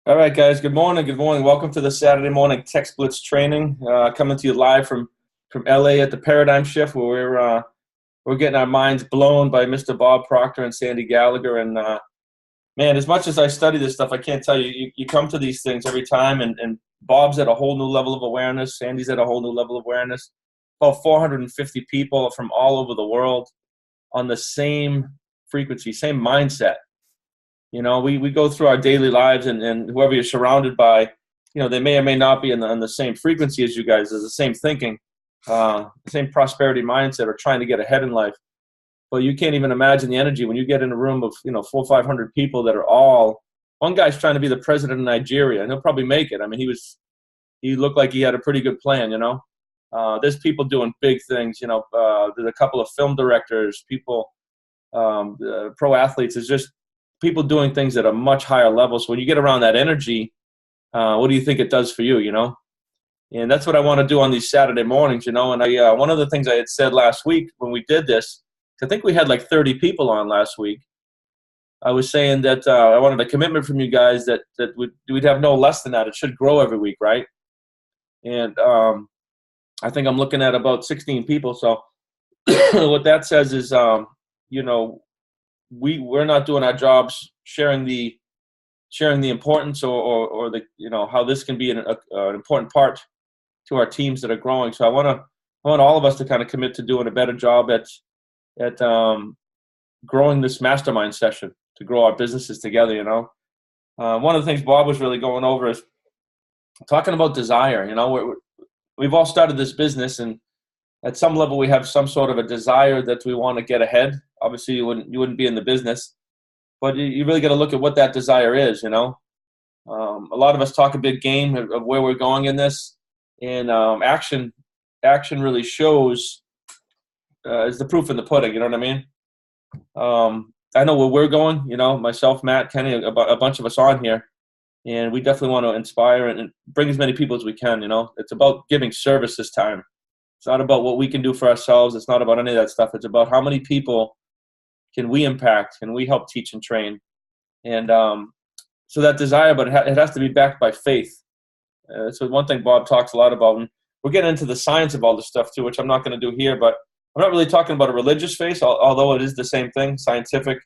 All right, guys. Good morning. Good morning. Welcome to the Saturday morning Text Blitz training. Coming to you live from LA at the Paradigm Shift, where we're getting our minds blown by Mr. Bob Proctor and Sandy Gallagher. And man, as much as I study this stuff, I can't tell you. You come to these things every time, and Bob's at a whole new level of awareness. Sandy's at a whole new level of awareness. About 450 people from all over the world on the same frequency, same mindset. You know, we go through our daily lives, and whoever you're surrounded by, you know, they may or may not be on the same frequency as you guys, as the same thinking, the same prosperity mindset, or trying to get ahead in life. But you can't even imagine the energy when you get in a room of, 400 or 500 people that are all, one guy's trying to be the president of Nigeria, and he'll probably make it. I mean, he looked like he had a pretty good plan, you know. There's people doing big things, you know. There's a couple of film directors, people, pro athletes. It's just people doing things at a much higher level. So when you get around that energy, what do you think it does for you, you know? And that's what I want to do on these Saturday mornings, you know. And one of the things I had said last week when we did this, I think we had like 30 people on last week. I was saying that I wanted a commitment from you guys that we'd have no less than that. It should grow every week, right? And I think I'm looking at about 16 people. So what that says is, you know, we're not doing our jobs sharing the importance or the, you know, how this can be an important part to our teams that are growing. So I want all of us to kind of commit to doing a better job at growing this mastermind session to grow our businesses together. You know, one of the things Bob was really going over is talking about desire. You know, we've all started this business, and at some level we have some sort of a desire that we want to get ahead. Obviously, you wouldn't be in the business, but you really got to look at what that desire is, you know. A lot of us talk a big game of where we're going in this, and action really shows, is the proof in the pudding, you know what I mean? I know where we're going, you know, myself, Matt, Kenny, a bunch of us on here, and we definitely want to inspire and bring as many people as we can, you know. It's about giving service this time. It's not about what we can do for ourselves. It's not about any of that stuff. It's about how many people can we impact? Can we help teach and train? And so that desire, but it has to be backed by faith. So one thing Bob talks a lot about, and we're getting into the science of all this stuff too, which I'm not going to do here, but I'm not really talking about a religious faith, although it is the same thing. Scientific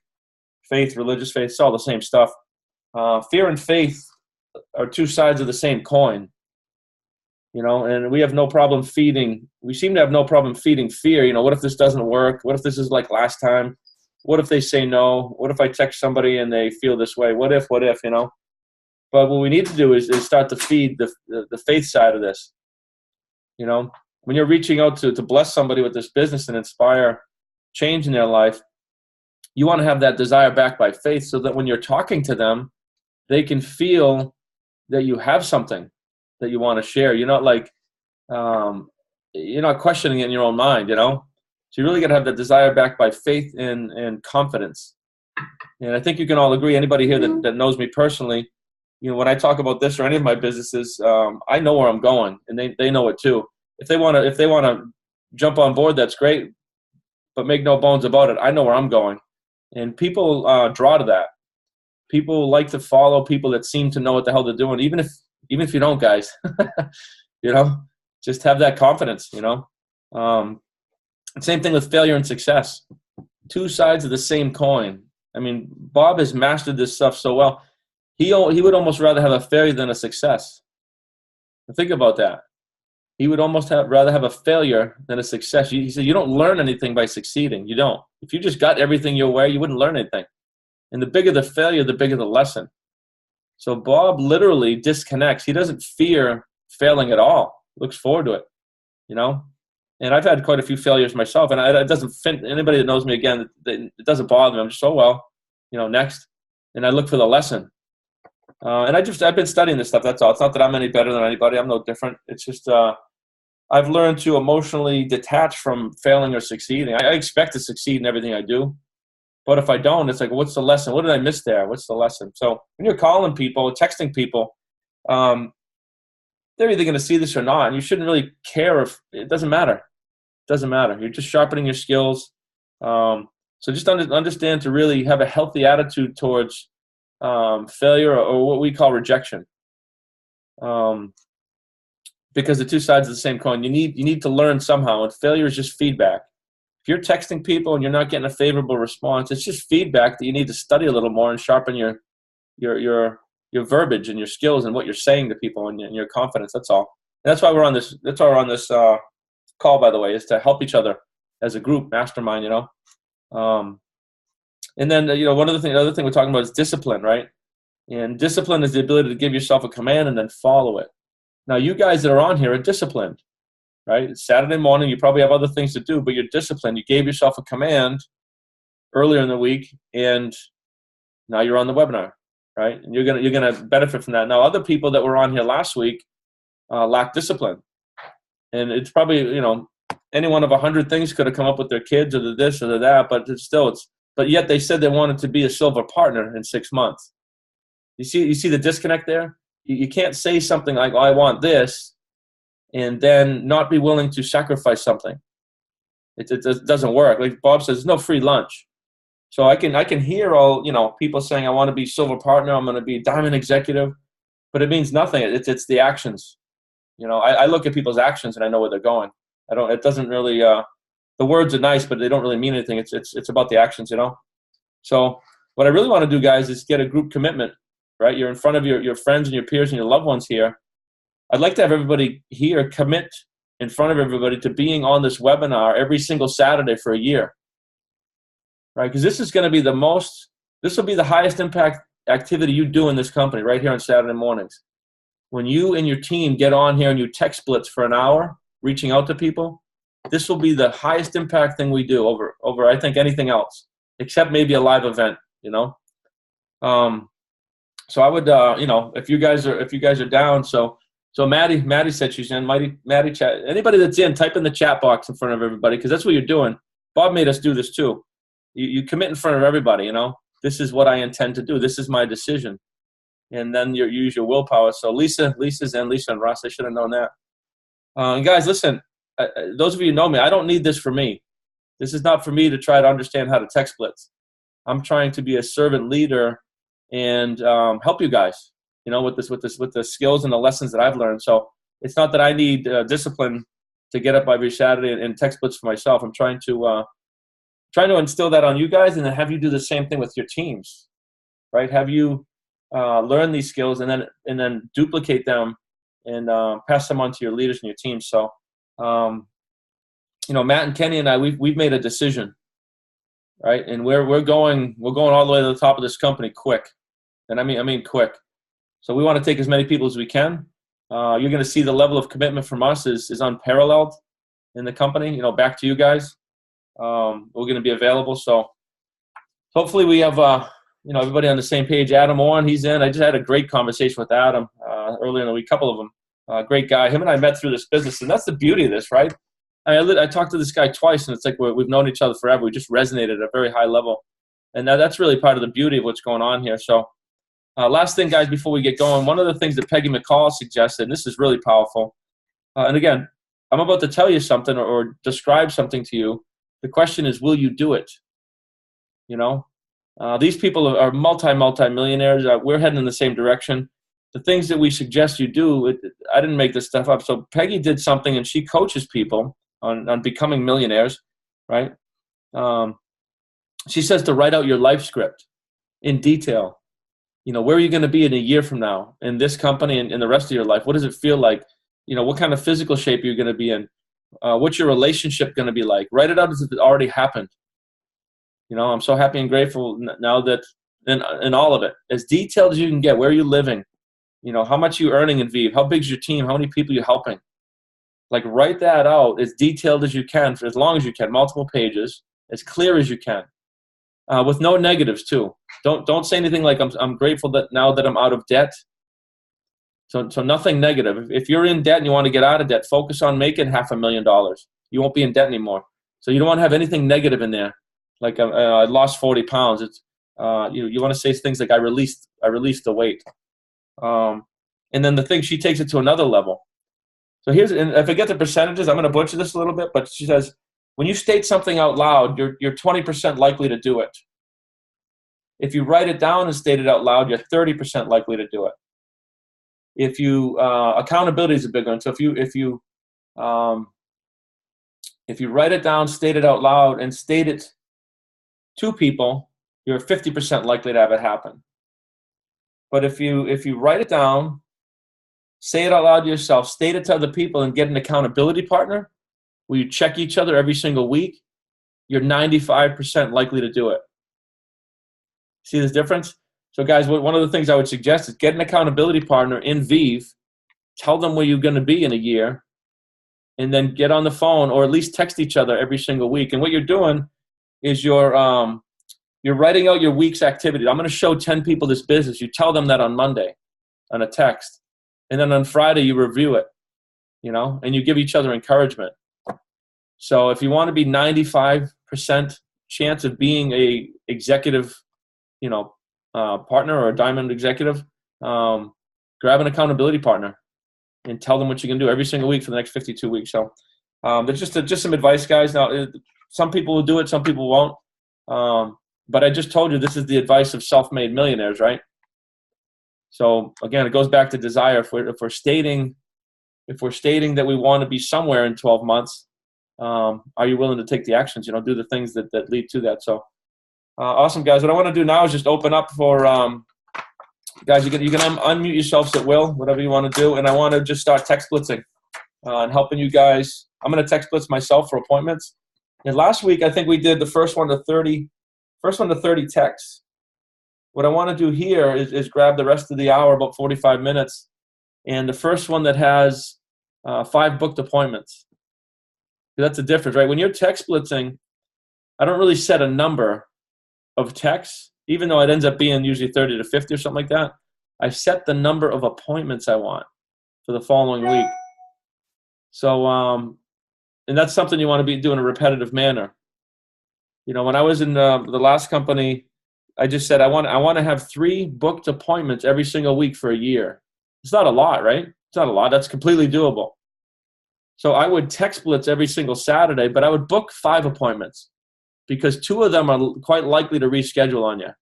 faith, religious faith, it's all the same stuff. Fear and faith are two sides of the same coin. You know, and we seem to have no problem feeding fear. You know, what if this doesn't work? What if this is like last time? What if they say no? What if I text somebody and they feel this way? What if, you know? But what we need to do is start to feed the faith side of this. You know, when you're reaching out to bless somebody with this business and inspire change in their life, you want to have that desire backed by faith so that when you're talking to them, they can feel that you have something that you want to share. You're not like, you're not questioning it in your own mind, you know? So you really got to have that desire backed by faith and confidence. And I think you can all agree, anybody here that knows me personally, you know, when I talk about this or any of my businesses, I know where I'm going, and they know it too. If they want to jump on board, that's great, but make no bones about it, I know where I'm going. And people draw to that. People like to follow people that seem to know what the hell they're doing, even if you don't, guys. You know, just have that confidence, you know. Same thing with failure and success. Two sides of the same coin. I mean, Bob has mastered this stuff so well. He would almost rather have a failure than a success. Think about that. He would almost rather have a failure than a success. He said, you don't learn anything by succeeding. You don't. If you just got everything your way, you wouldn't learn anything. And the bigger the failure, the bigger the lesson. So Bob literally disconnects. He doesn't fear failing at all. Looks forward to it, you know. And I've had quite a few failures myself, and it doesn't fit anybody that knows me. Again, it doesn't bother me. I'm just, oh well, you know, next. And I look for the lesson. And I've been studying this stuff. That's all. It's not that I'm any better than anybody. I'm no different. It's just I've learned to emotionally detach from failing or succeeding. I expect to succeed in everything I do. But if I don't, it's like, what's the lesson? What did I miss there? What's the lesson? So when you're calling people, texting people, they're either going to see this or not. And you shouldn't really care if – it doesn't matter. It doesn't matter. You're just sharpening your skills. So just understand to really have a healthy attitude towards failure or what we call rejection. Because the two sides of the same coin. You need to learn somehow, and failure is just feedback. If you're texting people and you're not getting a favorable response, it's just feedback that you need to study a little more and sharpen your verbiage and your skills and what you're saying to people and your confidence. That's all. And that's why we're on this. That's why we're on this call, by the way, is to help each other as a group, mastermind. And then another thing we're talking about is discipline, right? And discipline is the ability to give yourself a command and then follow it. Now, you guys that are on here are disciplined, right? It's Saturday morning. You probably have other things to do, but you're disciplined. You gave yourself a command earlier in the week, and now you're on the webinar, right? And you're gonna benefit from that. Now, other people that were on here last week lack discipline, and it's probably any one of 100 things could have come up with their kids or the this or the that, but but yet they said they wanted to be a silver partner in 6 months. You see the disconnect there? You can't say something like, "Oh, I want this," and then not be willing to sacrifice something. It doesn't work. Like Bob says, there's no free lunch. So I can hear all people saying, "I want to be silver partner. I'm going to be diamond executive," but it means nothing. It's the actions. I look at people's actions and I know where they're going. It doesn't really. The words are nice, but they don't really mean anything. It's about the actions. So what I really want to do, guys, is get a group commitment. Right? You're in front of your friends and your peers and your loved ones here. I'd like to have everybody here commit in front of everybody to being on this webinar every single Saturday for a year. Right? Because this is going to be this will be the highest impact activity you do in this company right here on Saturday mornings. When you and your team get on here and you text Blitz for an hour, reaching out to people, this will be the highest impact thing we do over I think anything else, except maybe a live event, So I would, if you guys are down, so Maddy said she's in. Maddy chat. Anybody that's in, type in the chat box in front of everybody, because that's what you're doing. Bob made us do this too. You commit in front of everybody. This is what I intend to do. This is my decision, and then you use your willpower. So Lisa's in. Lisa and Ross. I should have known that. And guys, listen. Those of you who know me, I don't need this for me. This is not for me to try to understand how to text Blitz. I'm trying to be a servant leader and help you guys, with the skills and the lessons that I've learned. So it's not that I need discipline to get up every Saturday and text Blitz for myself. I'm trying to instill that on you guys, and then have you do the same thing with your teams, right? Have you learn these skills and then duplicate them and pass them on to your leaders and your teams. So, Matt and Kenny and I, we've made a decision, right? And we're going all the way to the top of this company quick. And I mean quick. So we want to take as many people as we can. You're going to see the level of commitment from us is unparalleled in the company. Back to you guys. We're going to be available. So hopefully we have everybody on the same page. Adam on, he's in. I just had a great conversation with Adam earlier in the week. A couple of them. Great guy. Him and I met through this business, and that's the beauty of this, right? I talked to this guy twice, and it's like we've known each other forever. We just resonated at a very high level, and that's really part of the beauty of what's going on here. So. Last thing, guys, before we get going, one of the things that Peggy McCall suggested, and this is really powerful, and again, I'm about to tell you something or describe something to you. The question is, will you do it? These people are multi-millionaires. We're heading in the same direction. The things that we suggest you do, I didn't make this stuff up. So Peggy did something, and she coaches people on becoming millionaires, right? She says to write out your life script in detail. Where are you going to be in a year from now in this company and in the rest of your life? What does it feel like? What kind of physical shape are you going to be in? What's your relationship going to be like? Write it out as if it already happened. I'm so happy and grateful now that in all of it, as detailed as you can get. Where are you living? How much are you earning in VIV? How big is your team? How many people are you helping? Like, write that out as detailed as you can for as long as you can, multiple pages, as clear as you can. With no negatives too. Don't say anything like I'm grateful that now that I'm out of debt. So nothing negative. If you're in debt and you want to get out of debt, focus on making $500,000. You won't be in debt anymore. So you don't want to have anything negative in there. Like I lost 40 pounds. It's you want to say things like I released the weight. And then the thing, she takes it to another level. So and if I get the percentages, I'm going to butcher this a little bit, but she says, when you state something out loud, you're 20% likely to do it. If you write it down and state it out loud, you're 30% likely to do it. If you accountability is a big one. So if you write it down, state it out loud, and state it to people, you're 50% likely to have it happen. But if you write it down, say it out loud to yourself, state it to other people, and get an accountability partner where you check each other every single week, you're 95% likely to do it. See this difference? So guys, one of the things I would suggest is get an accountability partner in VIV, tell them where you're going to be in a year, and then get on the phone or at least text each other every single week. And what you're doing is you're writing out your week's activity. I'm going to show 10 people this business. You tell them that on Monday on a text. And then on Friday, you review it, and you give each other encouragement. So if you want to be 95% chance of being a executive, partner or a diamond executive, grab an accountability partner and tell them what you can do every single week for the next 52 weeks. So there's just some advice, guys. Now, some people will do it, some people won't. But I just told you this is the advice of self-made millionaires, right? So again, it goes back to desire. If we're stating that we want to be somewhere in 12 months, are you willing to take the actions? Do the things that lead to that. So awesome, guys. What I want to do now is just open up for guys. You can unmute yourselves at will, whatever you want to do, and I want to just start text blitzing and helping you guys. I'm going to text blitz myself for appointments. And last week, I think we did the first one to 30 texts. What I want to do here is grab the rest of the hour, about 45 minutes, and the first one that has 5 booked appointments. That's the difference, right? When you're text blitzing, I don't really set a number of texts, even though it ends up being usually 30 to 50 or something like that. I set the number of appointments I want for the following week. So, and that's something you want to be doing in a repetitive manner. When I was in the last company, I just said I want to have 3 booked appointments every single week for a year. It's not a lot, right? It's not a lot. That's completely doable. So I would text blitz every single Saturday, but I would book 5 appointments because 2 of them are quite likely to reschedule on you. Does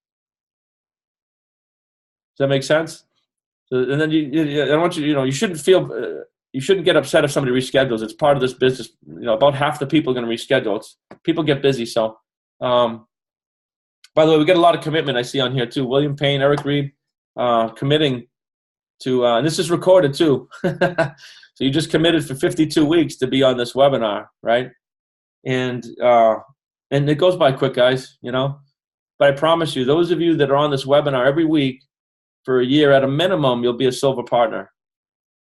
that make sense? So, and then I don't want you shouldn't feel, you shouldn't get upset if somebody reschedules. It's part of this business. About half the people are going to reschedule. People get busy. So, by the way, we get a lot of commitment I see on here too. William Payne, Eric Reed, committing to, and this is recorded too. So you just committed for 52 weeks to be on this webinar, right? And it goes by quick, guys, But I promise you, those of you that are on this webinar every week for a year, at a minimum, you'll be a silver partner.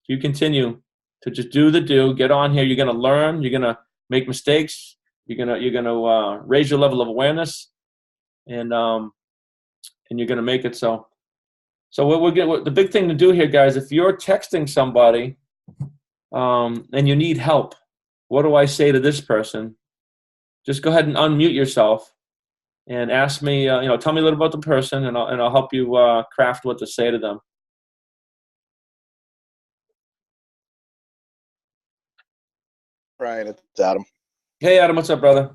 If you continue to just do, get on here, you're going to learn, you're going to make mistakes, you're going to raise your level of awareness, and you're going to make it. So what the big thing to do here, guys, if you're texting somebody and you need help, what do I say to this person? Just go ahead and unmute yourself and ask me, tell me a little about the person, and I'll help you craft what to say to them. Brian, it's Adam. Hey, Adam, what's up, brother?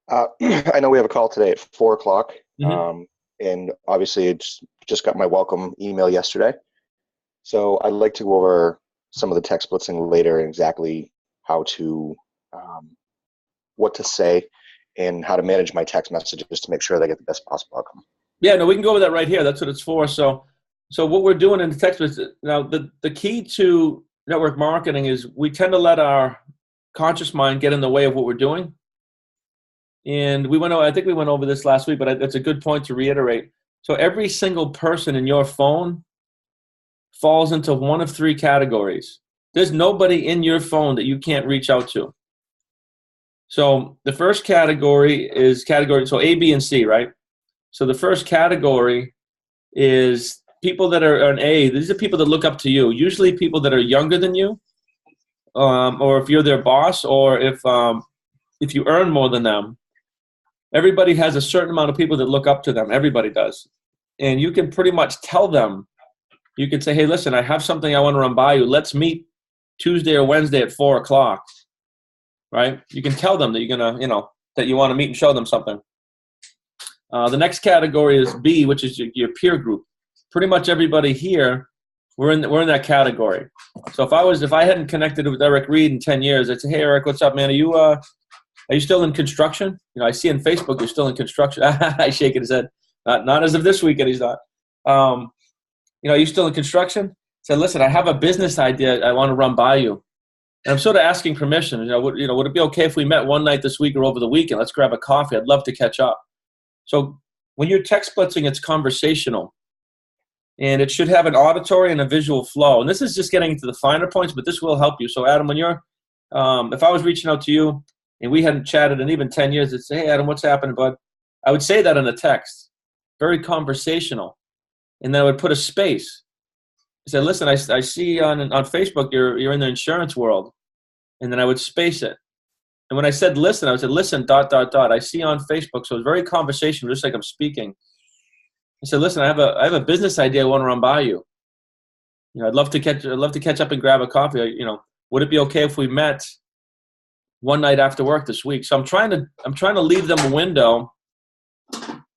I know we have a call today at 4 o'clock, Mm-hmm. and obviously it's just got my welcome email yesterday. So I'd like to go over some of the text blitzing later and exactly how to, what to say and how to manage my text messages to make sure they get the best possible outcome. Yeah, no, we can go over that right here. That's what it's for. So what we're doing in the text blitz, now the key to network marketing is we tend to let our conscious mind get in the way of what we're doing. And I think we went over this last week, but it's a good point to reiterate. So every single person in your phone falls into one of 3 categories. There's nobody in your phone that you can't reach out to. So the first category is so A, B, and C, right? So the first category is people that are an A. These are people that look up to you, usually people that are younger than you, or if you're their boss, or if you earn more than them. Everybody has a certain amount of people that look up to them. Everybody does. And you can pretty much tell them, you can say, hey, listen, I have something I want to run by you. Let's meet Tuesday or Wednesday at 4 o'clock, right? You can tell them that you're going to, that you want to meet and show them something. The next category is B, which is your peer group. Pretty much everybody here, we're in that category. So if I hadn't connected with Eric Reed in 10 years, I'd say, hey Eric, what's up, man? Are you still in construction? You know, I see on Facebook you're still in construction. I shake his head. Not as of this weekend, he's not. You know, are you still in construction? I said, listen, I have a business idea I want to run by you. And I'm sort of asking permission. Would it be okay if we met one night this week or over the weekend? Let's grab a coffee. I'd love to catch up. So when you're text blitzing, it's conversational. And it should have an auditory and a visual flow. And this is just getting into the finer points, but this will help you. So Adam, when you're, if I was reaching out to you and we hadn't chatted in even 10 years, I'd say, hey Adam, what's happening, bud? I would say that in a text, very conversational. And then I would put a space. I said, listen, I see on Facebook you're in the insurance world. And then I would space it. And when I said listen, I would say, listen, ... I see on Facebook. So it's very conversational, just like I'm speaking. I said, listen, I have a business idea I want to run by you. You know, I'd love to catch up and grab a coffee. You know, would it be okay if we met one night after work this week? So I'm trying to leave them a window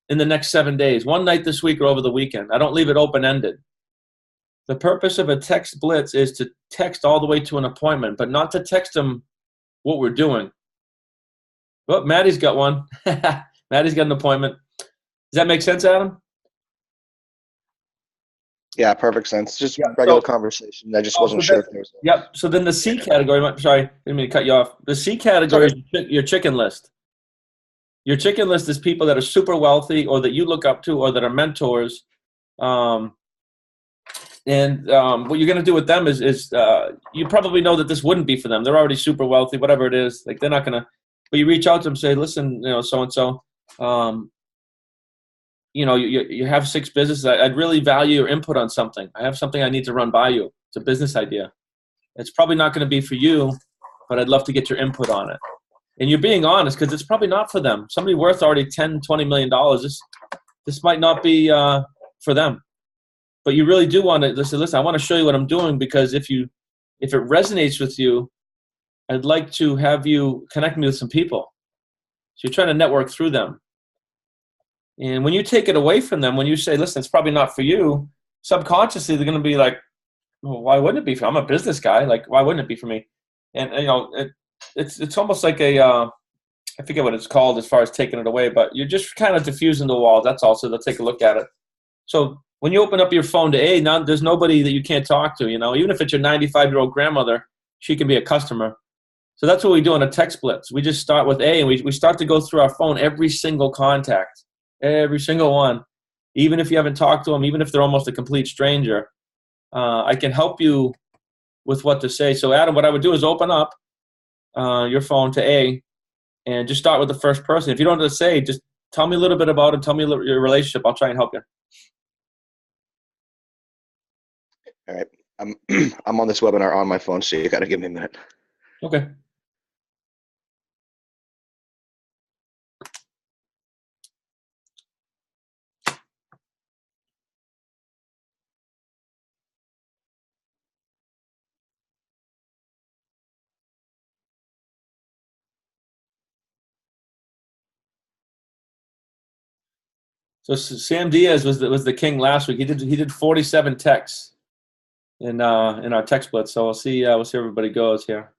in the next 7 days, one night this week or over the weekend. I don't leave it open-ended. The purpose of a text blitz is to text all the way to an appointment, but not to text them what we're doing. Well, Maddy's got one. Maddy's got an appointment. Does that make sense, Adam? Yeah, perfect sense. Just regular conversation. I just wasn't sure if there was. Yep. So then the C category, sorry, didn't mean to cut you off. The C category is your chicken list. Your chicken list is people that are super wealthy or that you look up to or that are mentors. And what you're going to do with them is you probably know that this wouldn't be for them. They're already super wealthy, whatever it is. Like they're not going to, but you reach out to them and say, listen, you know, so-and-so, you know, you have 6 businesses. I'd really value your input on something. I have something I need to run by you. It's a business idea. It's probably not going to be for you, but I'd love to get your input on it. And you're being honest because it's probably not for them. Somebody worth already $10, $20 million, this might not be for them. But you really do want to listen, I want to show you what I'm doing because if it resonates with you, I'd like to have you connect me with some people. So you're trying to network through them. And when you take it away from them, when you say, listen, it's probably not for you, subconsciously they're going to be like, well, why wouldn't it be for me? I'm a business guy. Like, why wouldn't it be for me? And, you know, it's almost like I forget what it's called as far as taking it away, but you're just kind of diffusing the walls. That's all. So they'll take a look at it. So when you open up your phone to now there's nobody that you can't talk to, you know, even if it's your 95-year-old grandmother, she can be a customer. So that's what we do on a text blitz. We just start with and we start to go through our phone, every single contact, every single one, even if you haven't talked to them, even if they're almost a complete stranger. I can help you with what to say. So Adam, what I would do is open up your phone to and just start with the first person. If you don't know what to say, just tell me a little bit about it. Tell me your relationship. I'll try and help you. All right. I'm on this webinar on my phone, so you got to give me a minute. Okay. So Sam Diaz was the king last week. He did 47 texts in our text blitz. So we'll see everybody goes here.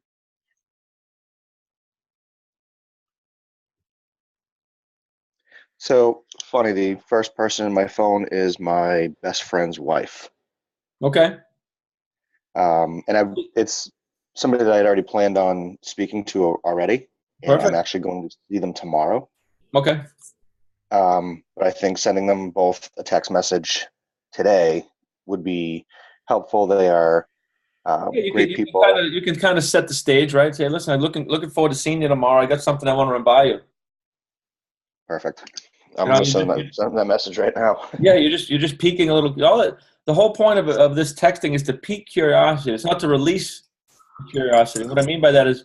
So funny, the first person in my phone is my best friend's wife. Okay. And it's somebody that I'd already planned on speaking to already. And Perfect. I'm actually going to see them tomorrow. Okay. But I think sending them both a text message today would be helpful. They are great people. You can kind of set the stage, right? Say, listen, I'm looking forward to seeing you tomorrow. I got something I want to run by you. Perfect. I'm going to send that message right now. Yeah, you're just piquing a little. The whole point of this texting is to pique curiosity. It's not to release curiosity. What I mean by that is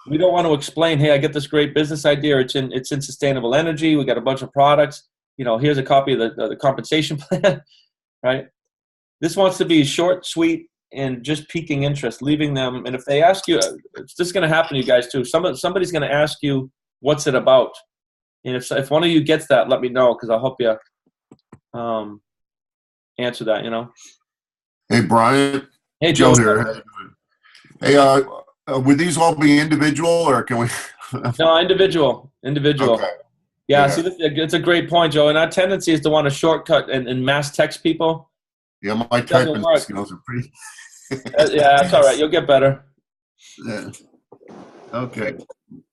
we don't want to explain, hey, I get this great business idea. It's in sustainable energy. We got a bunch of products. You know, here's a copy of the compensation plan, right? This wants to be short, sweet, and just piquing interest, leaving them. And if they ask you, it's just going to happen to you guys too. Somebody's going to ask you, what's it about? And if one of you gets that, let me know, because I'll help you answer that, you know. Hey, Brian. Hey, Joe Joe. here. How you doing? Hey, would these all be individual, or can we? No, individual. Okay. Yeah, Yeah. see, it's a great point, Joe. And our tendency is to want to shortcut and mass text people. Yeah, my It doesn't typing work. skills are pretty. Yeah, that's all right. You'll get better. Yeah. Okay.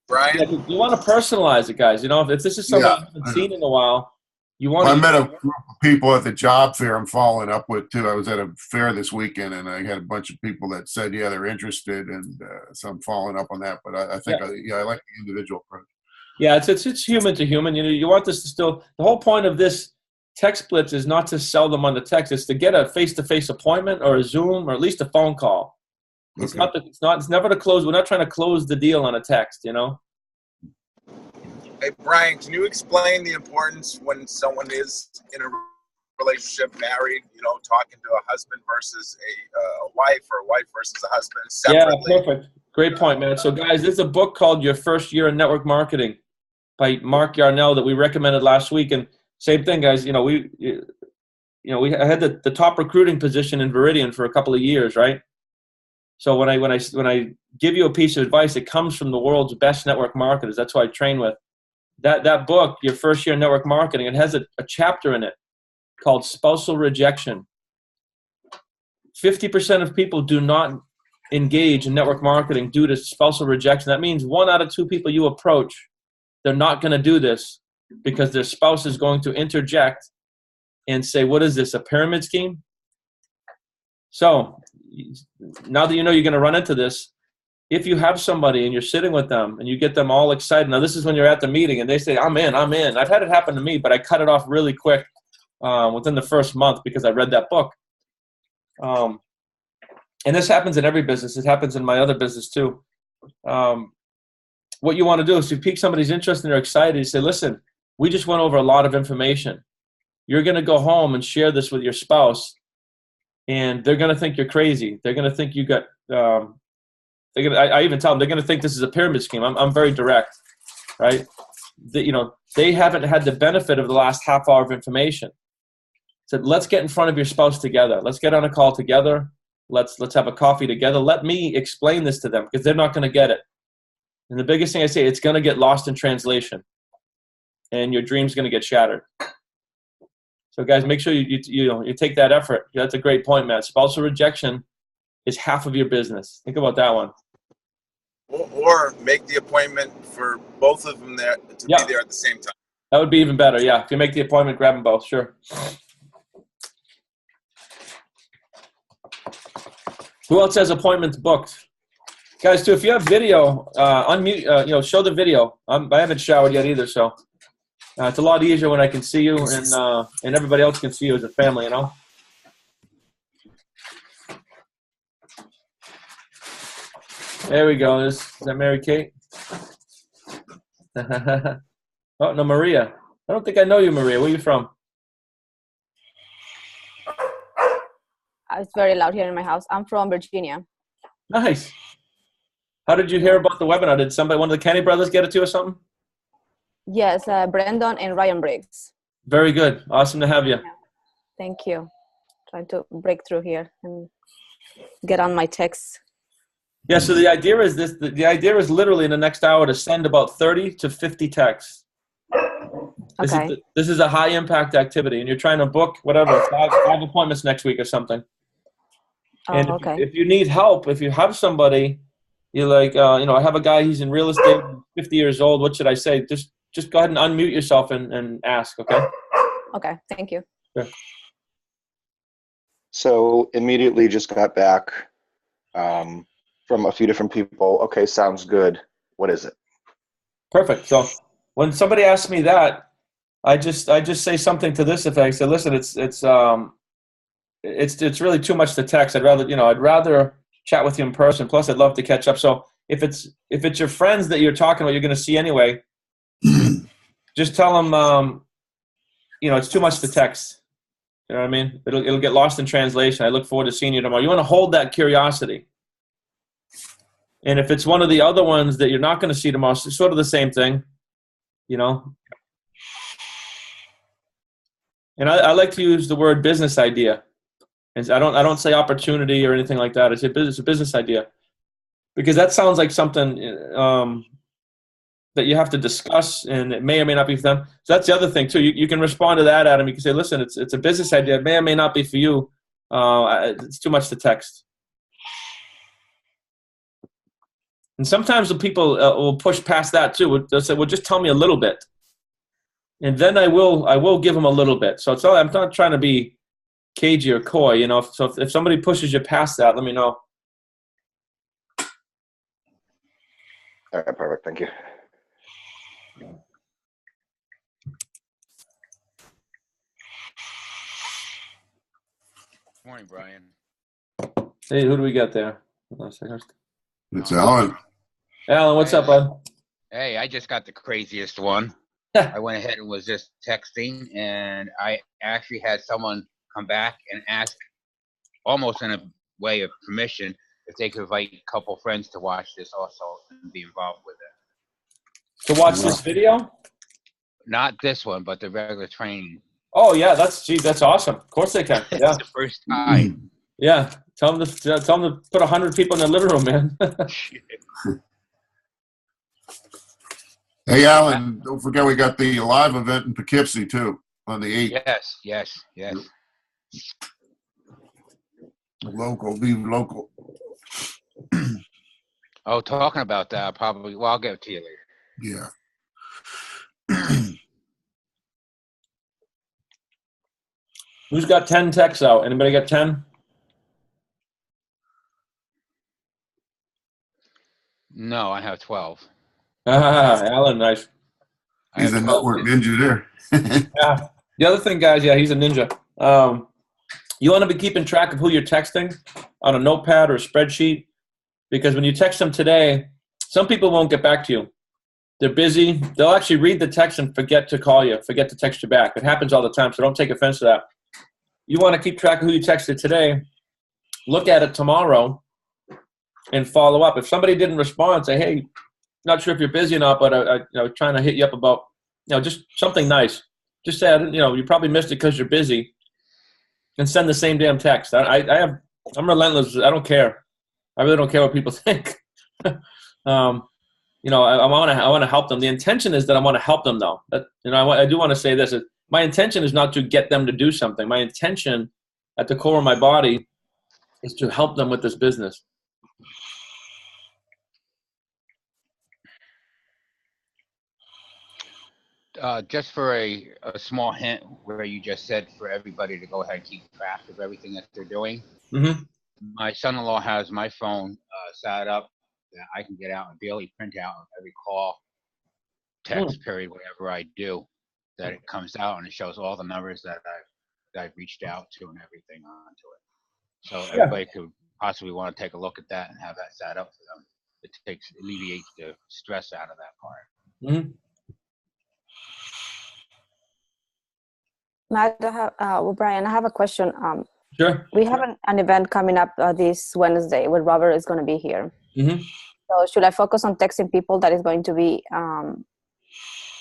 Brian? Yeah, you want to personalize it, guys. You know, if this is somebody you haven't seen in a while, you want Well, to. I met a group of people at the job fair I'm following up with too. I was at a fair this weekend, and I had a bunch of people that said, yeah, they're interested, and so I'm following up on that. But I think, I like the individual approach. Yeah, it's human to human. You know, you want this to still. The whole point of this text blitz is not to sell them on the text. It's to get a face-to-face appointment or a Zoom or at least a phone call. It's Okay. It's never to close. We're not trying to close the deal on a text. You know. Hey, Brian, can you explain the importance when someone is in a relationship, married, you know, talking to a husband versus a wife, or a wife versus a husband separately? Yeah, perfect. Great point, man. So, guys, there's a book called Your First Year in Network Marketing by Mark Yarnell that we recommended last week. And same thing, guys. You know, I had the top recruiting position in Veridian for a couple of years, right? So when I give you a piece of advice, it comes from the world's best network marketers. That's who I train with. That book, Your First Year in Network Marketing, it has a chapter in it called Spousal Rejection. 50% of people do not engage in network marketing due to spousal rejection. That means 1 out of 2 people you approach, they're not going to do this because their spouse is going to interject and say, what is this, a pyramid scheme? So now that you know you're going to run into this, if you have somebody and you're sitting with them and you get them all excited, now this is when you're at the meeting and they say, I'm in. I've had it happen to me, but I cut it off really quick within the first month because I read that book. And this happens in every business. It happens in my other business too. What you want to do is to pique somebody's interest and they're excited. You say, listen, we just went over a lot of information. You're going to go home and share this with your spouse, and they're going to think you're crazy. They're going to think you got I even tell them they're going to think this is a pyramid scheme. I'm very direct, right? They haven't had the benefit of the last half hour of information. So let's get in front of your spouse together. Let's get on a call together. Let's have a coffee together. Let me explain this to them because they're not going to get it. And the biggest thing I say, it's going to get lost in translation, and your dream's going to get shattered. So guys, make sure you take that effort. That's a great point, Matt. Spousal rejection is half of your business. Think about that one. Or make the appointment for both of them there to be there at the same time. That would be even better, yeah. If you make the appointment, grab them both, sure. Who else has appointments booked? Guys, too, if you have video, unmute, show the video. I haven't showered yet either, so it's a lot easier when I can see you and everybody else can see you as a family, you know? There we go. Is that Mary Kate? Oh, no, Maria. I don't think I know you, Maria. Where are you from? It's very loud here in my house. I'm from Virginia. Nice. How did you hear about the webinar? Did one of the Kenny brothers get it to you or something? Yes, Brendan and Ryan Briggs. Very good. Awesome to have you. Yeah. Thank you. Trying to break through here and get on my text. Yeah, so the idea is this. The idea is literally in the next hour to send about 30 to 50 texts. Okay. This is a high impact activity, and you're trying to book whatever, five appointments next week or something. And if you need help, if you have somebody, you're like, I have a guy, he's in real estate, 50 years old. What should I say? Just go ahead and unmute yourself and ask, okay? Okay, thank you. Sure. So immediately just got back from a few different people. Okay, sounds good. What is it? Perfect. So when somebody asks me that, I just say something to this effect. I say, listen, it's really too much to text. I'd rather chat with you in person. Plus, I'd love to catch up. So if it's your friends that you're talking about, you're going to see anyway. Just tell them, it's too much to text. You know what I mean? It'll get lost in translation. I look forward to seeing you tomorrow. You want to hold that curiosity. And if it's one of the other ones that you're not going to see tomorrow, it's sort of the same thing. And I like to use the word business idea. And I don't say opportunity or anything like that. I say business, a business idea, because that sounds like something that you have to discuss, and it may or may not be for them. So that's the other thing too. You can respond to that, Adam. You can say, listen, it's a business idea. It may or may not be for you. It's too much to text. And sometimes the people will push past that too. They'll say, well, just tell me a little bit. And then I will give them a little bit. So I'm not trying to be cagey or coy, you know. So if somebody pushes you past that, let me know. All right, perfect. Thank you. Morning, Brian. Hey, who do we got there? It's Alan. Alan, what's up, bud? Hey, I just got the craziest one. I went ahead and was just texting, and I actually had someone come back and ask, almost in a way of permission, if they could invite a couple friends to watch this also and be involved with it. To watch this video? Not this one, but the regular training. Oh yeah, that's awesome. Of course they can. Yeah. It's the first time. Yeah. Tell them to put 100 people in their living room, man. Hey, Alan, don't forget we got the live event in Poughkeepsie too on the 8th. Yes. Local, be local. Oh, talking about that, probably. Well, I'll get it to you later. Yeah. Who's got 10 texts out? Anybody got 10? No, I have 12. Alan, nice. He's a network ninja there. Yeah. The other thing, guys, yeah, he's a ninja. You want to be keeping track of who you're texting on a notepad or a spreadsheet, because when you text them today, some people won't get back to you. They're busy. They'll actually read the text and forget to call you, forget to text you back. It happens all the time, so don't take offense to that. You want to keep track of who you texted today. Look at it tomorrow and follow up. If somebody didn't respond, say, hey, not sure if you're busy or not, but I was trying to hit you up about, just something nice. Just say, you probably missed it because you're busy, and send the same damn text. I'm relentless. I don't care. I really don't care what people think. I want to help them. The intention is that I want to help them, though. I do want to say this. My intention is not to get them to do something. My intention at the core of my body is to help them with this business. Just for a small hint, where you just said for everybody to go ahead and keep track of everything that they're doing. Mm-hmm. My son-in-law has my phone set up that I can get out a daily printout of every call, text period, whatever I do, that it comes out and it shows all the numbers that I've reached out to and everything onto it. So everybody could possibly want to take a look at that and have that set up for them. It alleviates the stress out of that part. Mm-hmm. Matt, Brian, I have a question. Sure. We have an event coming up this Wednesday where Robert is going to be here. Mm-hmm. So should I focus on texting people that is going to be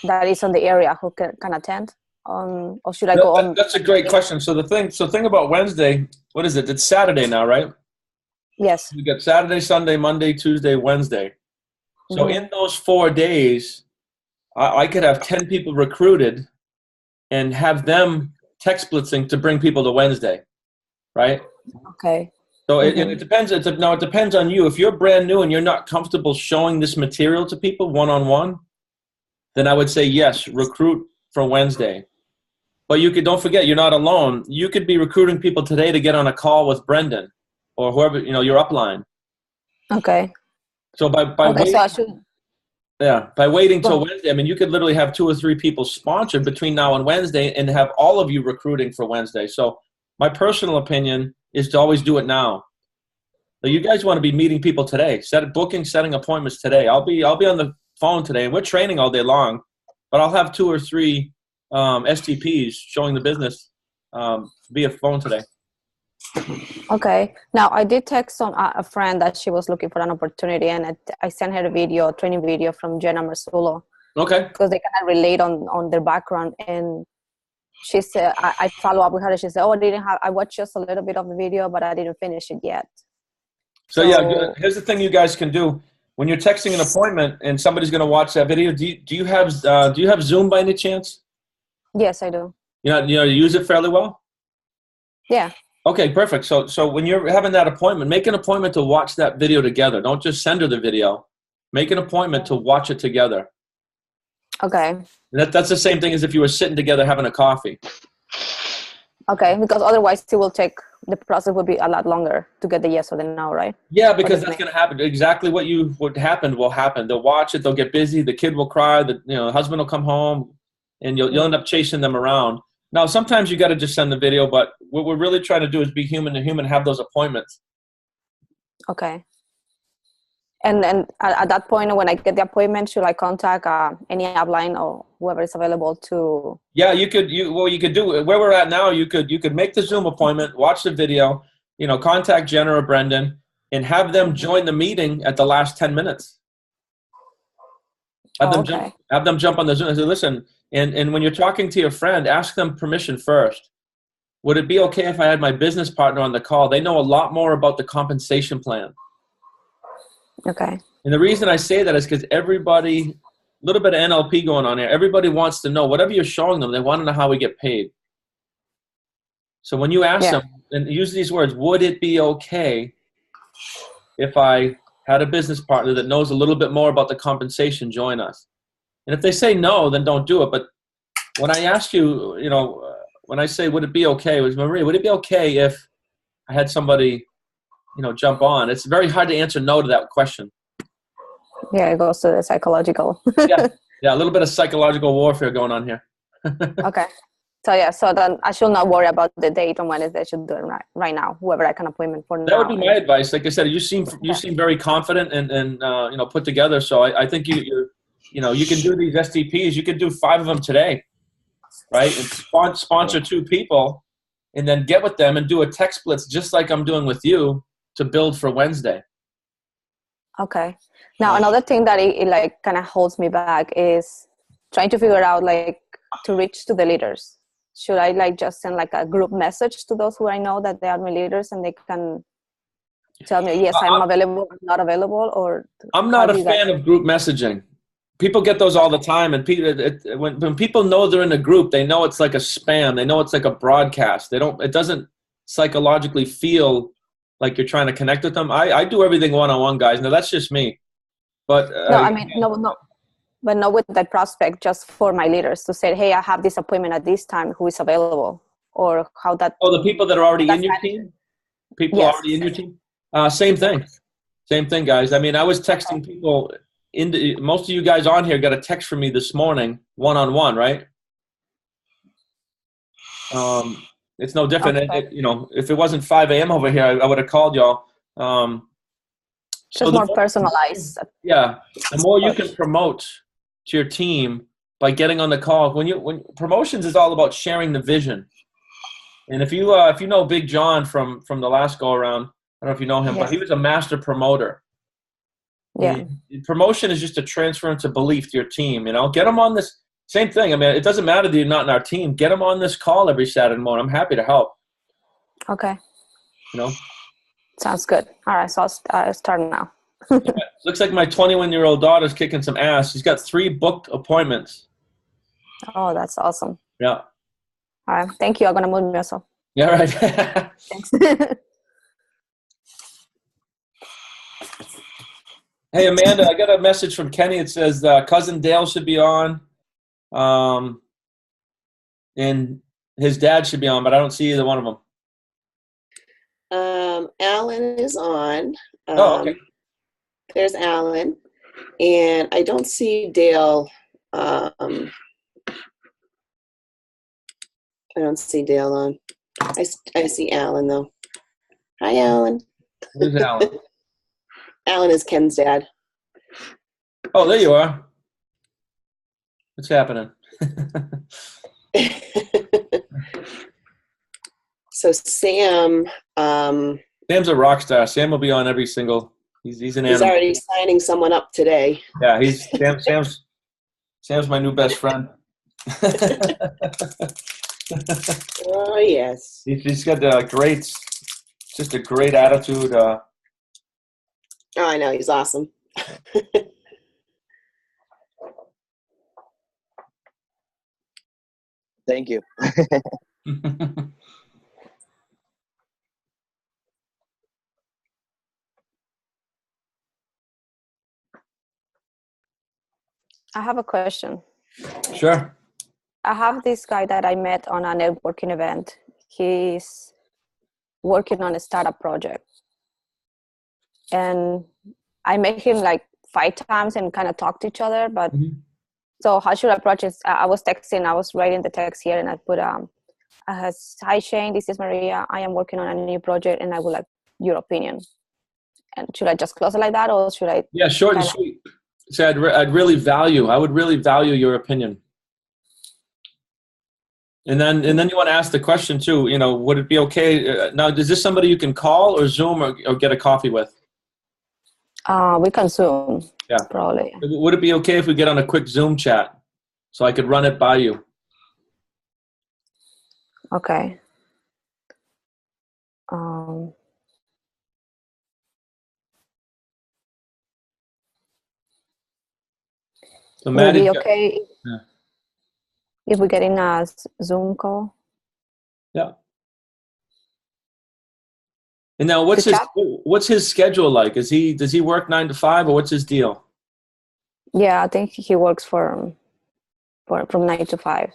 that is on the area who can attend, or should I go on? That's a great question. So the thing about Wednesday, what is it? It's Saturday now, right? Yes. You got Saturday, Sunday, Monday, Tuesday, Wednesday. So in those 4 days, I could have 10 people recruited and have them text blitzing to bring people to Wednesday, right? Okay. So it depends. It depends on you. If you're brand new and you're not comfortable showing this material to people one-on-one, then I would say yes, recruit for Wednesday. But don't forget, you're not alone. You could be recruiting people today to get on a call with Brendan or whoever, your upline. Okay. So by waiting till Wednesday, you could literally have 2 or 3 people sponsored between now and Wednesday and have all of you recruiting for Wednesday. So my personal opinion is to always do it now. So you guys want to be meeting people today, setting appointments today. I'll be on the phone today, and we're training all day long, but I'll have 2 or 3 STPs showing the business via phone today. Okay. Now, I did text on a friend that she was looking for an opportunity, and I sent her a training video from Jenna Marzulo. Okay. Because they kind of relate on their background. And she said, I follow up with her, and she said, oh, I watched just a little bit of the video, but I didn't finish it yet. So yeah, here's the thing you guys can do. When you're texting an appointment and somebody's going to watch that video, do you have Zoom by any chance? Yes, I do. You use it fairly well? Yeah. Okay, perfect. So when you're having that appointment, make an appointment to watch that video together. Don't just send her the video. Make an appointment to watch it together. Okay. That's the same thing as if you were sitting together having a coffee. Okay, because otherwise the process will be a lot longer to get the yes or the no, right? Yeah, because that's going to happen. Exactly what happened will happen. They'll watch it. They'll get busy. The kid will cry. The husband will come home, and you'll end up chasing them around. Now, sometimes you got to just send the video, but what we're really trying to do is be human to human, have those appointments. Okay. And then at that point, when I get the appointment, should I contact any upline or whoever is available to? Yeah, you could do where we're at now. You could make the Zoom appointment, watch the video, contact Jenna or Brendan, and have them join the meeting at the last 10 minutes. Have them jump on the Zoom and say, listen, and when you're talking to your friend, ask them permission first. Would it be okay if I had my business partner on the call? They know a lot more about the compensation plan. Okay. And the reason I say that is because everybody, a little bit of NLP going on here, everybody wants to know, whatever you're showing them, they want to know how we get paid. So when you ask them, and use these words, would it be okay if I had a business partner that knows a little bit more about the compensation, join us? And if they say no, then don't do it. But when I ask you, when I say, would it be okay, Maria, would it be okay if I had somebody jump on? It's very hard to answer no to that question. Yeah, it goes to the psychological. yeah, a little bit of psychological warfare going on here. Okay. So then I should not worry about the date on Wednesday. I should do it right now, whoever I can appointment for now. That would be my advice. Like I said, you seem very confident and put together. So I think you can do these STPs. You could do 5 of them today, right? And sponsor 2 people, and then get with them and do a text blitz just like I'm doing with you, to build for Wednesday. Okay. Now, another thing that it kind of holds me back is trying to figure out to reach to the leaders. Should I just send a group message to those who I know that they are my leaders and they can tell me, yes, I'm available, I'm not available? Or I'm not a fan of group messaging. People get those all the time, and when people know they're in a group, they know it's like a spam. They know it's like a broadcast. It doesn't psychologically feel like you're trying to connect with them. I do everything one-on-one, guys. Now, that's just me. But no. But not with that prospect, just for my leaders to say, hey, I have this appointment at this time, who is available? Or how that... Oh, the people that are already in your team? People already in your team? Same thing. Same thing, guys. I mean, I was texting people. Most of you guys on here got a text from me this morning, one-on-one, right? It's no different. Okay. If it wasn't 5 a.m. over here, I would have called y'all. Just more personalized. Yeah. The more you can promote to your team by getting on the call. When promotions is all about sharing the vision. And if you know Big John from the last go around, I don't know if you know him, but he was a master promoter. Yeah. Promotion is just a transference of belief to your team. Get them on this. Same thing. I mean, it doesn't matter that you're not in our team. Get them on this call every Saturday morning. I'm happy to help. Okay. Sounds good. All right, so I'll start now. Looks like my 21-year-old daughter's kicking some ass. She's got 3 booked appointments. Oh, that's awesome. Yeah. All right. Thank you. I'm going to move myself. Yeah, right. Thanks. Hey, Amanda, I got a message from Kenny. It says Cousin Dale should be on. And his dad should be on, but I don't see either one of them. Alan is on. Okay. There's Alan. And I don't see Dale. I don't see Dale on. I see Alan, though. Hi, Alan. Who's Alan? Alan is Ken's dad. Oh, there you are. What's happening? So Sam. Sam's a rock star. Sam will be on every single. He's an animal. He's already signing someone up today. Yeah, Sam's my new best friend. Oh, yes. He's got just a great attitude. Oh, I know. He's awesome. Thank you. I have a question. Sure. I have this guy that I met on a networking event. He's working on a startup project. And I met him like 5 times and kind of talked to each other. But so how should I approach it? I was texting, I was writing the text here, and I put, hi Shane, this is Maria. I am working on a new project and I would like your opinion. And should I just close it like that, or should I? Yeah, short and sweet. So I would really value your opinion. And then you want to ask the question too, you know, would it be okay? Now, is this somebody you can call or Zoom or get a coffee with? We can Zoom. Yeah. Probably. Would it be okay if we get on a quick Zoom chat so I could run it by you? Okay. So would it Maddy, be okay yeah. if we get in a Zoom call? Yeah. And now what's his schedule like? Does he work 9 to 5 or what's his deal? Yeah, I think he works from 9 to 5.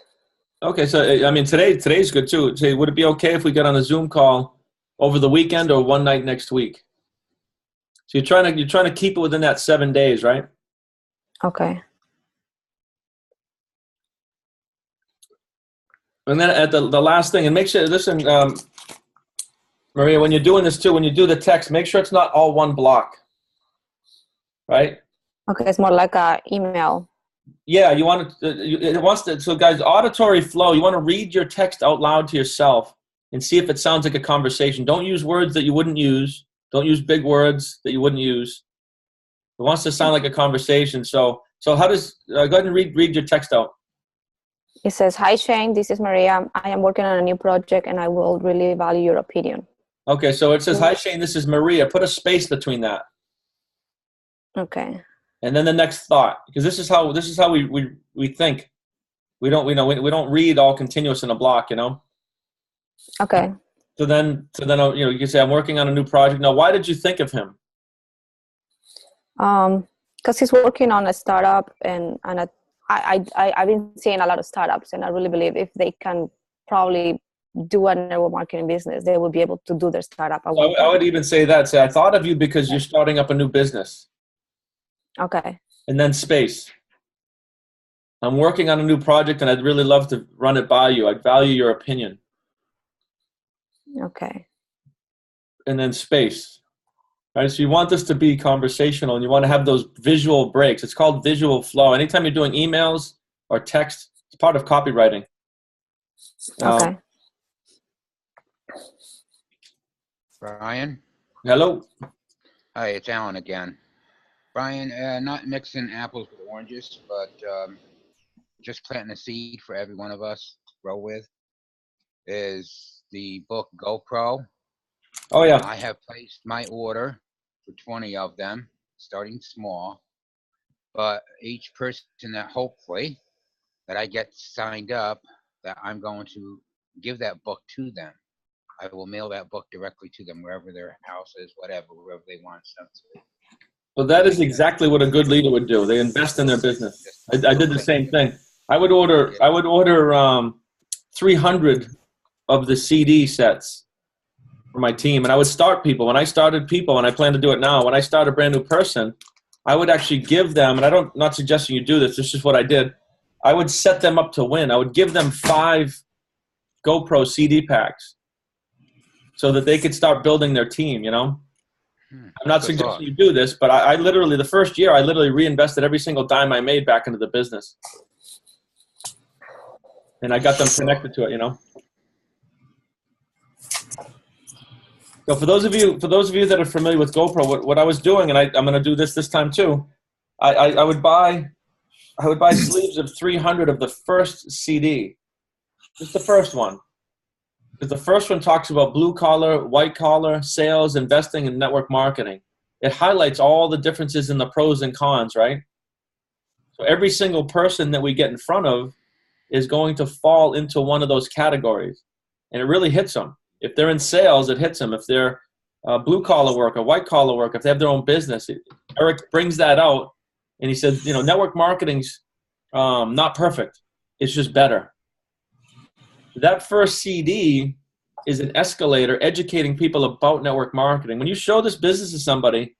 Okay, so I mean today's good too. Say, would it be okay if we get on a Zoom call over the weekend or one night next week? So you're trying to keep it within that 7 days, right? Okay. And then at the last thing, and make sure, listen, Maria, when you're doing this too, when you do the text, make sure it's not all one block, right? Okay, it's more like a email. Yeah, you want it wants to. So guys, auditory flow. You want to read your text out loud to yourself and see if it sounds like a conversation. Don't use words that you wouldn't use. Don't use big words that you wouldn't use. It wants to sound like a conversation. So how does go ahead and read your text out. It says, "Hi Shane, this is Maria. I am working on a new project and I will really value your opinion." Okay, so it says, "Hi Shane, this is Maria." Put a space between that. Okay. And then the next thought, because this is how we think. We don't read all continuous in a block, you know. Okay. So then you can say, "I'm working on a new project." Now, why did you think of him? Because he's working on a startup, and I've been seeing a lot of startups, and I really believe if they can probably do a network marketing business, they will be able to do their startup. I would even say that. Say, I thought of you because you're starting up a new business. Okay. And then space. I'm working on a new project and I'd really love to run it by you. I'd value your opinion. Okay. And then space. Right? So you want this to be conversational and you want to have those visual breaks. It's called visual flow. Anytime you're doing emails or text, it's part of copywriting. Okay. Brian? Hello? Hi, it's Alan again. Brian, not mixing apples with oranges, but just planting a seed for every one of us to grow with is the book GoPro. Oh, yeah. I have placed my order for 20 of them, starting small, but each person that hopefully that I get signed up, that I'm going to give that book to them. I will mail that book directly to them, wherever their house is, wherever they want sent to. Well, that is exactly what a good leader would do. They invest in their business. I did the same thing. I would order 300 of the CD sets for my team, and I would start people. When I started people, and I plan to do it now, when I start a brand new person, I would actually give them, and I'm not suggesting you do this, this is what I did. I would set them up to win. I would give them 5 GoPro CD packs so that they could start building their team, you know? I'm not suggesting you do this, but I literally, the first year, I literally reinvested every single dime I made back into the business. And I got them connected to it, you know? So for those of you that are familiar with GoPro, what I was doing, and I'm going to do this time too, I would buy sleeves of 300 of the first CD. Just the first one. Because the first one talks about blue collar, white collar, sales, investing, and network marketing. It highlights all the differences in the pros and cons, right? So every single person that we get in front of is going to fall into one of those categories. And it really hits them. If they're in sales, it hits them. If they're blue collar work or white collar work, if they have their own business, Eric brings that out. And he says, you know, network marketing's not perfect. It's just better. That first CD is an escalator educating people about network marketing. When you show this business to somebody,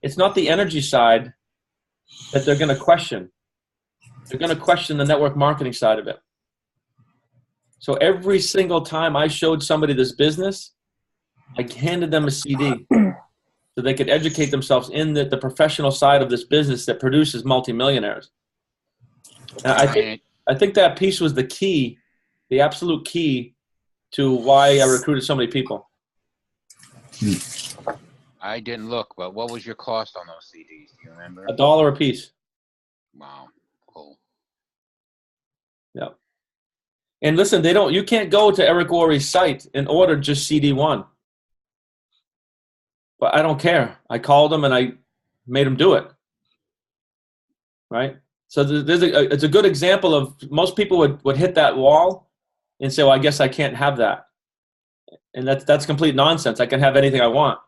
it's not the energy side that they're going to question. They're going to question the network marketing side of it. So every single time I showed somebody this business, I handed them a CD so they could educate themselves in the professional side of this business that produces multimillionaires. And I think that piece was the key, the absolute key to why I recruited so many people. I didn't look, but what was your cost on those CDs? Do you remember? $1 a piece. Wow, cool. Yeah. And listen, you can't go to Eric Worre's site and order just CD1. But I don't care. I called him and I made him do it. Right? So it's a good example of most people would hit that wall and say, well, I guess I can't have that. And that's complete nonsense. I can have anything I want.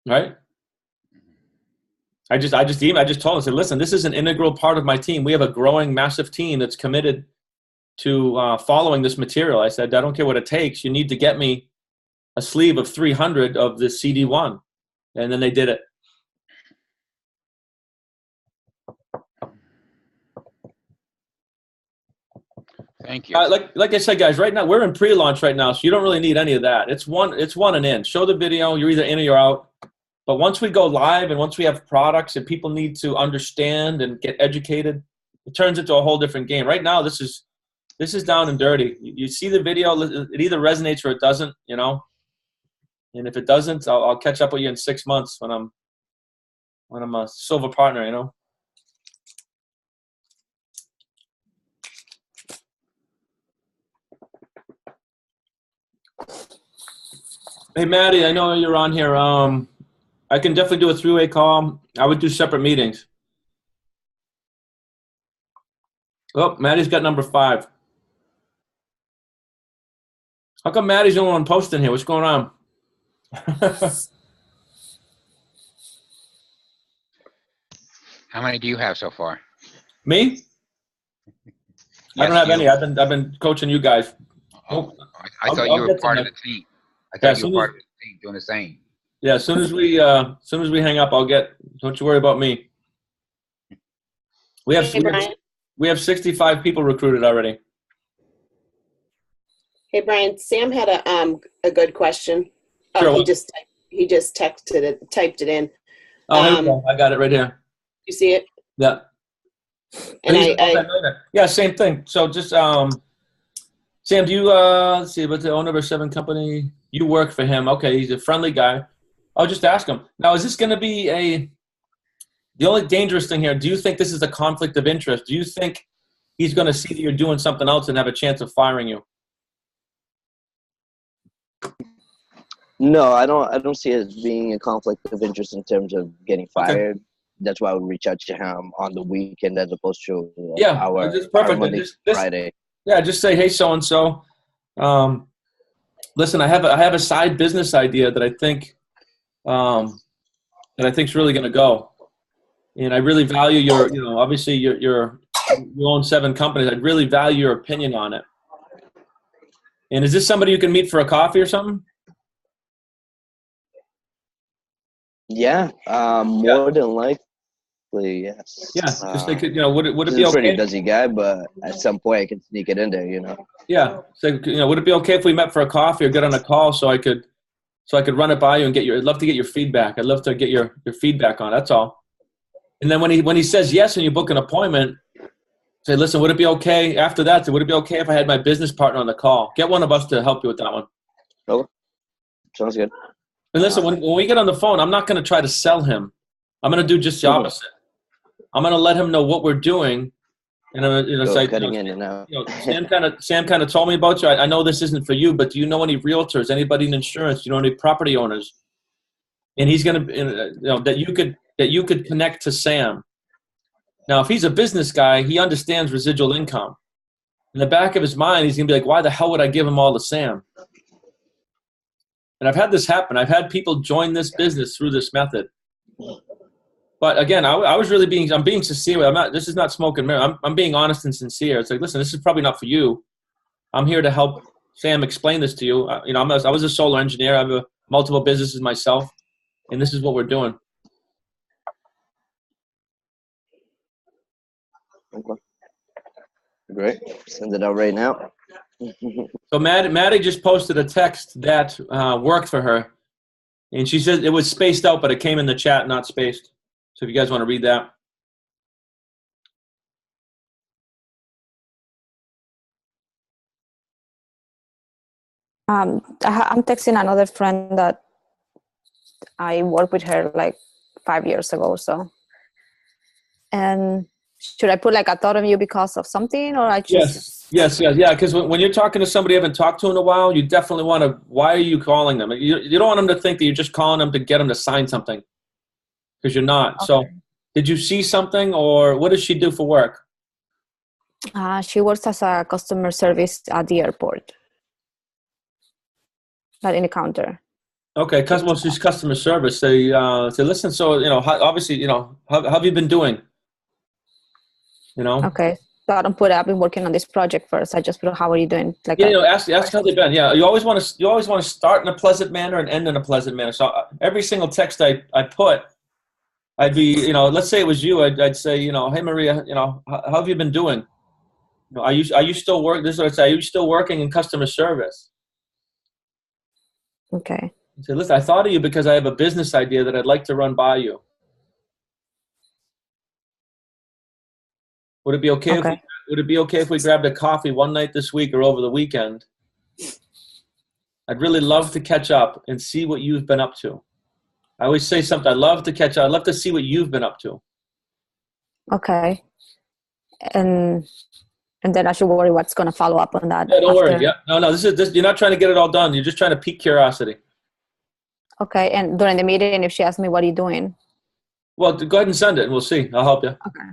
Right? I just told him, I said, listen, this is an integral part of my team. We have a growing, massive team that's committed to following this material. I said, I don't care what it takes. You need to get me a sleeve of 300 of this CD1. And then they did it. Thank you. Like I said, guys, right now we're in pre-launch right now, so you don't really need any of that. It's one and in. Show the video. You're either in or you're out. But once we go live and once we have products and people need to understand and get educated, it turns into a whole different game. Right now, this is down and dirty. You see the video, it either resonates or it doesn't, you know. And if it doesn't, I'll catch up with you in 6 months when I'm a silver partner, you know. Hey, Maddy, I know you're on here. I can definitely do a three-way call. I would do separate meetings. Oh, Maddy's got number 5. How come Maddy's the only one posting here? What's going on? How many do you have so far? Me? I don't have any. I've been coaching you guys. Oh, I thought you were part of the team. I thought you were part of the team doing the same. Yeah, as soon as we hang up, don't you worry about me. We have 65 people recruited already. Hey Brian, Sam had a good question. Sure, he just typed it in. Oh, here we go. I got it right here. You see it? Yeah. And yeah, same thing. So just Sam, do you let's see, but the owner of a 7 company, you work for him. Okay, he's a friendly guy. I'll just ask him. Now, is this going to be the only dangerous thing here, do you think this is a conflict of interest? Do you think he's going to see that you're doing something else and have a chance of firing you? No, I don't see it as being a conflict of interest in terms of getting fired. Okay. That's why I would reach out to him on the weekend as opposed to our Monday, Friday. Yeah, just say, hey, so-and-so. Listen, I have a side business idea that I think is really going to go. And I really value your, obviously you own 7 companies. I really value your opinion on it. And is this somebody you can meet for a coffee or something? Yeah, more than likely, yes. Yeah, just think, would it be okay? He's a pretty busy guy, but at some point I can sneak it in there, Yeah, so would it be okay if we met for a coffee or get on a call so I could run it by you and I'd love to get your feedback. I'd love to get your feedback on it, that's all. And then when he says yes and you book an appointment, say, listen, would it be okay after that? Would it be okay if I had my business partner on the call? Get one of us to help you with that one. Oh, sounds good. And listen, when we get on the phone, I'm not going to try to sell him. I'm going to do just the opposite. I'm going to let him know what we're doing And it's like, cutting in and out. Sam kind of told me about you. I know this isn't for you, but do you know any realtors, anybody in insurance? Do you know any property owners? And he's going to, that you could connect to Sam. Now, if he's a business guy, he understands residual income. In the back of his mind, he's going to be like, why the hell would I give him all to Sam? And I've had this happen. I've had people join this business through this method. But again, I was really I'm being sincere. This is not smoke and mirror. I'm being honest and sincere. It's like, listen, this is probably not for you. I'm here to help Sam explain this to you. I was a solar engineer. I have multiple businesses myself, and this is what we're doing. Okay. Great. Send it out right now. So Maddy just posted a text that worked for her, and she said it was spaced out, but it came in the chat, not spaced. So if you guys want to read that. I'm texting another friend that I worked with her like 5 years ago or so. And should I put like I thought of you because of something, or I just... Yes. Because when you're talking to somebody you haven't talked to in a while, you definitely want to, why are you calling them? You don't want them to think that you're just calling them to get them to sign something, because you're not. Okay. So did you see something, or what does she do for work? She works as a customer service at the airport, not in the counter. Okay, she's customer service. Say listen, so, obviously, how have you been doing? Okay. So I don't put I've been working on this project first. I just put how are you doing? Like ask how they've been. Yeah, you always want to start in a pleasant manner and end in a pleasant manner. So every single text I put, I'd be, let's say it was you, I'd say, hey Maria, how have you been doing? Are you still working? This is what I'd say. Are you still working in customer service? Okay. I say, listen, I thought of you because I have a business idea that I'd like to run by you. Would it be okay? Would it be okay if we grabbed a coffee one night this week or over the weekend? I'd really love to catch up and see what you've been up to. I always say something. I'd love to catch up. I'd love to see what you've been up to. Okay. And then I should worry what's going to follow up on that. Yeah, don't worry. Yeah. No. This. You're not trying to get it all done. You're just trying to pique curiosity. Okay. And during the meeting, if she asks me, what are you doing? Well, go ahead and send it and we'll see. I'll help you. Okay.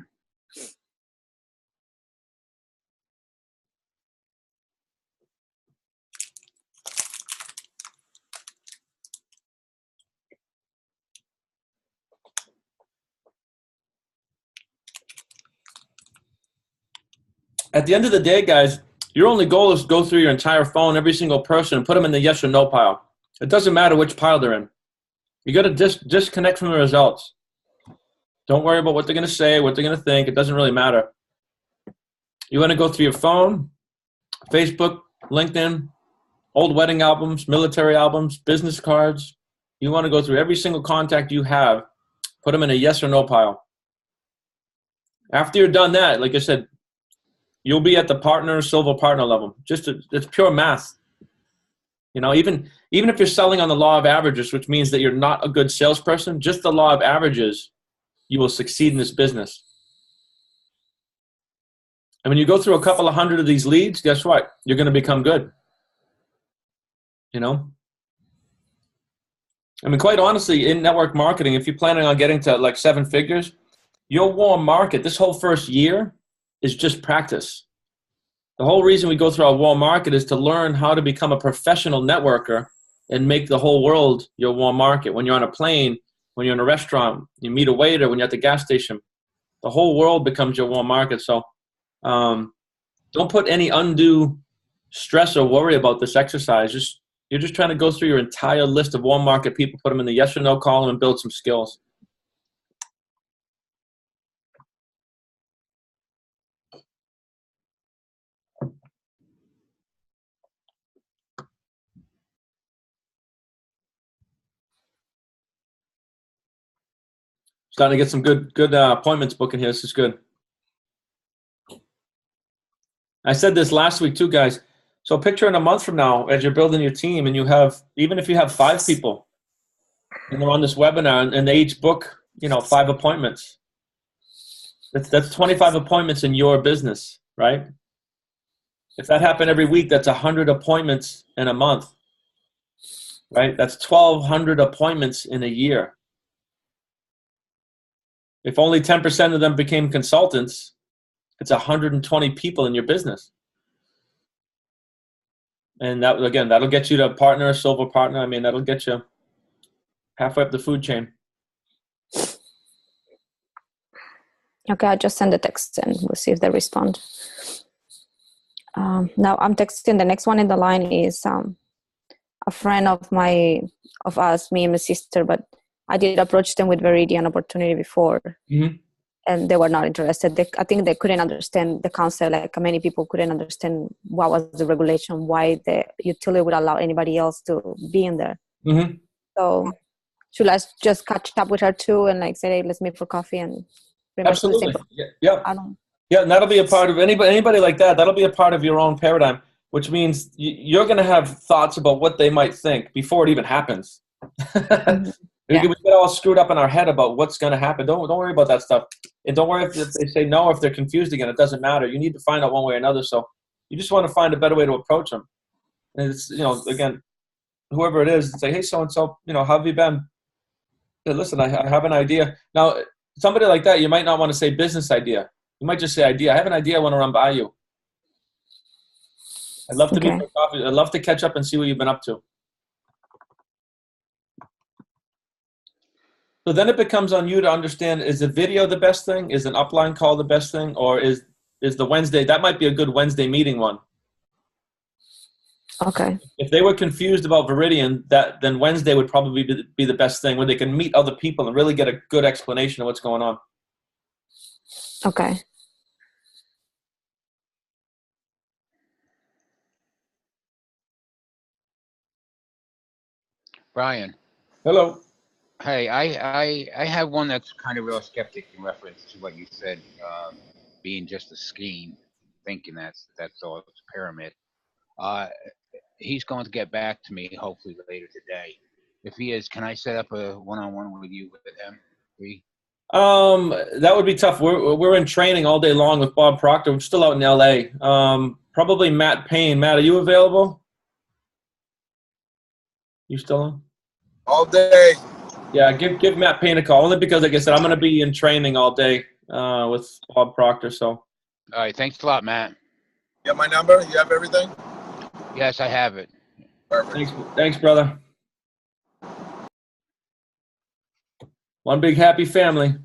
At the end of the day, guys, your only goal is to go through your entire phone, every single person, and put them in the yes or no pile. It doesn't matter which pile they're in. You got to disconnect from the results. Don't worry about what they're going to say, what they're going to think. It doesn't really matter. You want to go through your phone, Facebook, LinkedIn, old wedding albums, military albums, business cards. You want to go through every single contact you have, put them in a yes or no pile. After you're done that, like I said, you'll be at the silver partner level. It's pure math. Even if you're selling on the law of averages, which means that you're not a good salesperson, just the law of averages, you will succeed in this business. And when you go through a couple of hundred of these leads, guess what? You're going to become good. Quite honestly, in network marketing, if you're planning on getting to like 7 figures, your warm market, this whole first year, is just practice. The whole reason we go through our warm market is to learn how to become a professional networker and make the whole world your warm market. When you're on a plane, when you're in a restaurant, you meet a waiter, when you're at the gas station, the whole world becomes your warm market. So don't put any undue stress or worry about this exercise. You're just trying to go through your entire list of warm market people, put them in the yes or no column, and build some skills. Starting to get some good appointments booking here. This is good. I said this last week too, guys. So picture in a month from now, as you're building your team, and even if you have 5 people, and they're on this webinar, and they each book, 5 appointments. That's 25 appointments in your business, right? If that happened every week, that's 100 appointments in a month, right? That's 1,200 appointments in a year. If only 10% of them became consultants, it's 120 people in your business. And that, again, that'll get you to a partner, a silver partner. I mean, that'll get you halfway up the food chain. Okay, I just send a text and we'll see if they respond. Now I'm texting. The next one in the line is a friend of us, me and my sister, but I did approach them with Viridian opportunity before. Mm-hmm. And they were not interested. I think they couldn't understand the concept. Like many people couldn't understand what was the regulation, why the utility would allow anybody else to be in there. Mm-hmm. So should I just catch up with her too and like say, hey, let's meet for coffee and absolutely. Yeah. Yeah, and that'll be a part of anybody like that. That'll be a part of your own paradigm, which means you're going to have thoughts about what they might think before it even happens. Mm-hmm. We get all screwed up in our head about what's going to happen. Don't worry about that stuff. And don't worry if they say no, if they're confused again. It doesn't matter. You need to find out one way or another. So you just want to find a better way to approach them. And it's, again, whoever it is, say, hey, so-and-so, how have you been? Hey, listen, I have an idea. Now, somebody like that, you might not want to say business idea. You might just say idea. I have an idea I want to run by you. I'd love to meet for coffee. I'd love to catch up and see what you've been up to. So then it becomes on you to understand, is the video the best thing? Is an upline call the best thing? Or is the Wednesday, that might be a good Wednesday meeting one. Okay. If they were confused about Viridian, then Wednesday would probably be the best thing, where they can meet other people and really get a good explanation of what's going on. Okay. Brian. Hello. Hey, I have one that's kind of real skeptic in reference to what you said, being just a scheme, thinking that's all it's a pyramid. He's going to get back to me hopefully later today. If he is, can I set up a one-on-one with you with him? That would be tough. We're in training all day long with Bob Proctor. I'm still out in LA. Probably Matt Payne. Matt, are you available? You still on? All day. Yeah, give Matt Payne a call, only because, like I said, I'm going to be in training all day with Bob Proctor. So. All right. Thanks a lot, Matt. You have my number? You have everything? Yes, I have it. Perfect. Thanks, brother. One big happy family.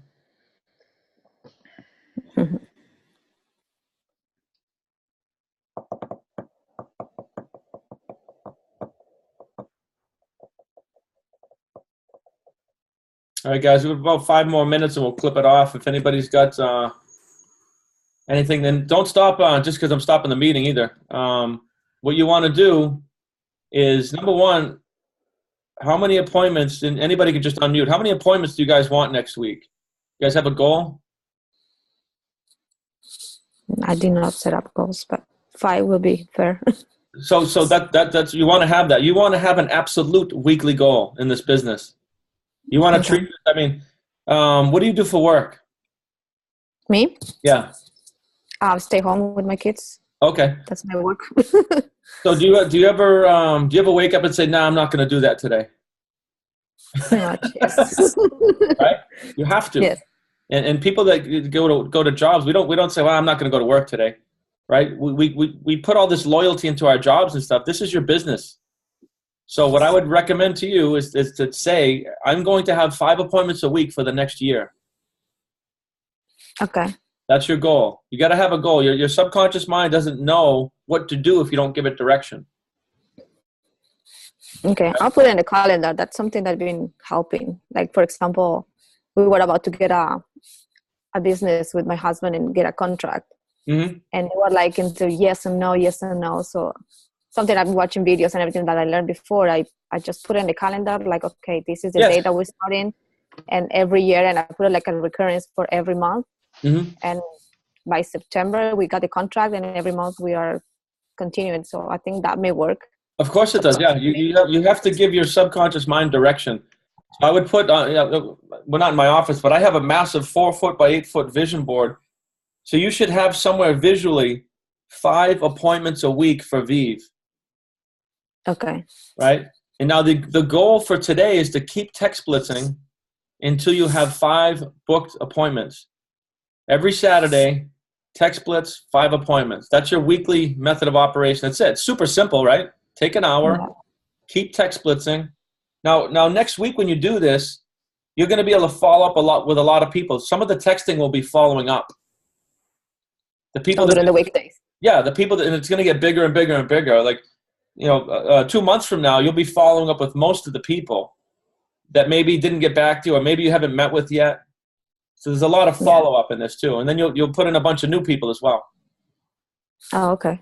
All right, guys, we have about 5 more minutes and we'll clip it off. If anybody's got anything, then don't stop just because I'm stopping the meeting either. What you want to do is, number one, how many appointments, and anybody can just unmute, how many appointments do you guys want next week? You guys have a goal? I did not set up goals, but 5 will be fair. So that's you want to have that. You want to have an absolute weekly goal in this business. You want to treat, I mean, what do you do for work? Me? Yeah. Stay home with my kids. Okay. That's my work. So do you ever wake up and say, "Nah, I'm not going to do that today"? Pretty much, yes. Right? You have to. Yes. And people that go to jobs, we don't say, "Well, I'm not going to go to work today," right? We put all this loyalty into our jobs and stuff. This is your business. So what I would recommend to you is to say, I'm going to have 5 appointments a week for the next year. Okay. That's your goal. You got to have a goal. Your subconscious mind doesn't know what to do if you don't give it direction. Okay, I'll put it in the calendar. That's something that's been helping. Like, for example, we were about to get a business with my husband and get a contract. Mm-hmm. And we were like into yes and no. So something I've been watching videos and everything that I learned before, I just put it in the calendar, like, okay, this is the day that we're starting. And every year, and I put it like a recurrence for every month. Mm-hmm. And by September, we got the contract, and every month we are continuing. So I think that may work. Of course it does. Yeah, you have to give your subconscious mind direction. So I would put, we're not in my office, but I have a massive 4-foot by 8-foot vision board. So you should have somewhere visually 5 appointments a week for VIV. Okay. Right? And now the goal for today is to keep text blitzing until you have 5 booked appointments. Every Saturday, text blitz, 5 appointments. That's your weekly method of operation. That's it. Super simple, right? Take an hour, keep text blitzing. Now next week when you do this, you're going to be able to follow up a lot with a lot of people. Some of the texting will be following up. The people during the weekdays. Yeah, the people and it's going to get bigger and bigger and bigger. Like, 2 months from now, you'll be following up with most of the people that maybe didn't get back to you or maybe you haven't met with yet. So there's a lot of follow-up in this too. And then you'll put in a bunch of new people as well. Oh, okay.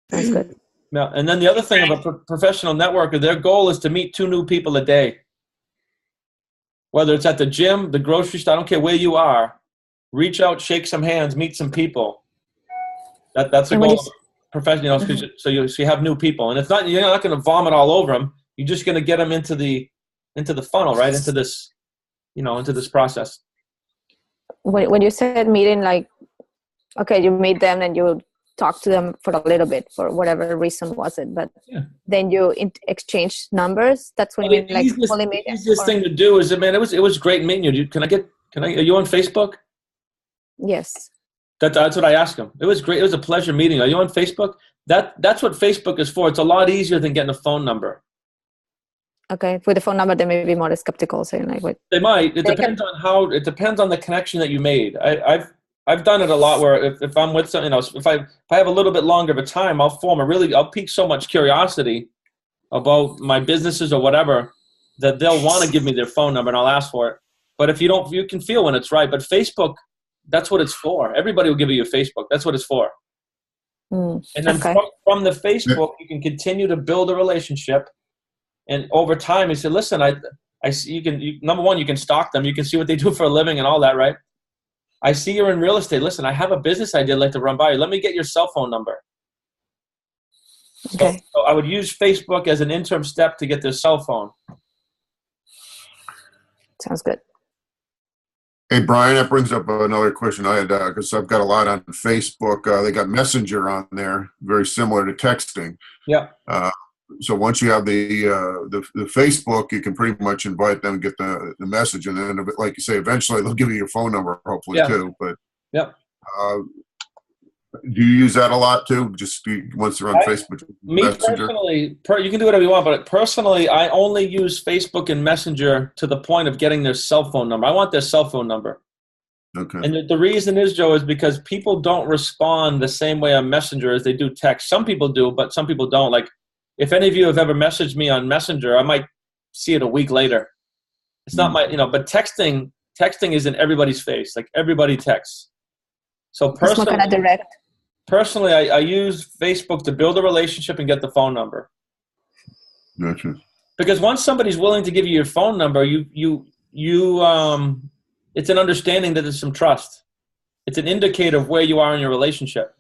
That's good. Yeah, and then the other thing of a professional networker, their goal is to meet 2 new people a day. Whether it's at the gym, the grocery store, I don't care where you are. Reach out, shake some hands, meet some people. That's the goal of professional, so you have new people. And it's not, you're not going to vomit all over them. You're just going to get them into the funnel, right? Into this, into this process. When you said meeting, like, okay, you meet them and you talk to them for a little bit for whatever reason was it, but then you exchange numbers. That's when you like fully meet. The easiest thing to do is, man, it was great meeting you. Are you on Facebook? Yes. That's what I asked him. It was great. It was a pleasure meeting. Are you on Facebook? That's what Facebook is for. It's a lot easier than getting a phone number. Okay, with the phone number, they may be more skeptical, saying like, "What?" They might. It depends on how. It depends on the connection that you made. I've done it a lot where if I'm with something else, if I have a little bit longer of a time, I'll pique so much curiosity about my businesses or whatever that they'll want to give me their phone number and I'll ask for it. But if you don't, you can feel when it's right. But Facebook, that's what it's for. Everybody will give you your Facebook. That's what it's for. And then from the Facebook, you can continue to build a relationship. And over time, you say, listen, I see number one, you can stalk them. You can see what they do for a living and all that, right? I see you're in real estate. Listen, I have a business idea I'd like to run by you. Let me get your cell phone number. Okay. So I would use Facebook as an interim step to get their cell phone. Sounds good. Hey, Brian, that brings up another question I had, because I've got a lot on Facebook. They got Messenger on there, very similar to texting. Yeah. So once you have the Facebook, you can pretty much invite them and get the message. And then, like you say, eventually they'll give you your phone number, hopefully, too. But do you use that a lot, too, just once they're on Facebook? Me Messenger? Personally, you can do whatever you want, but personally, I only use Facebook and Messenger to the point of getting their cell phone number. I want their cell phone number. Okay. And the reason is, Joe, is because people don't respond the same way on Messenger as they do text. Some people do, but some people don't. Like, if any of you have ever messaged me on Messenger, I might see it a week later. It's not my, but texting is in everybody's face. Like, everybody texts. So personally, I use Facebook to build a relationship and get the phone number. Gotcha. Because once somebody's willing to give you your phone number, it's an understanding that there's some trust. It's an indicator of where you are in your relationship.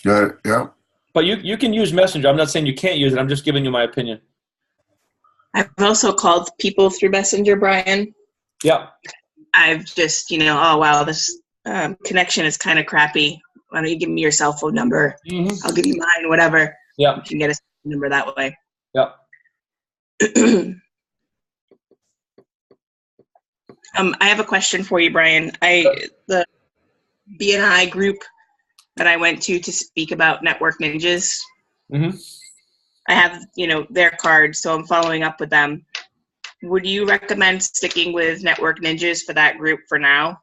Got it. Yeah. But you can use Messenger. I'm not saying you can't use it. I'm just giving you my opinion. I've also called people through Messenger, Brian. Yeah. I've just, oh, wow, this connection is kind of crappy. Why don't you give me your cell phone number? Mm-hmm. I'll give you mine, whatever. Yeah. You can get a number that way. Yeah. I have a question for you, Brian. The BNI group that I went to speak about Network Ninjas. Mm-hmm. I have, their card, so I'm following up with them. Would you recommend sticking with Network Ninjas for that group for now?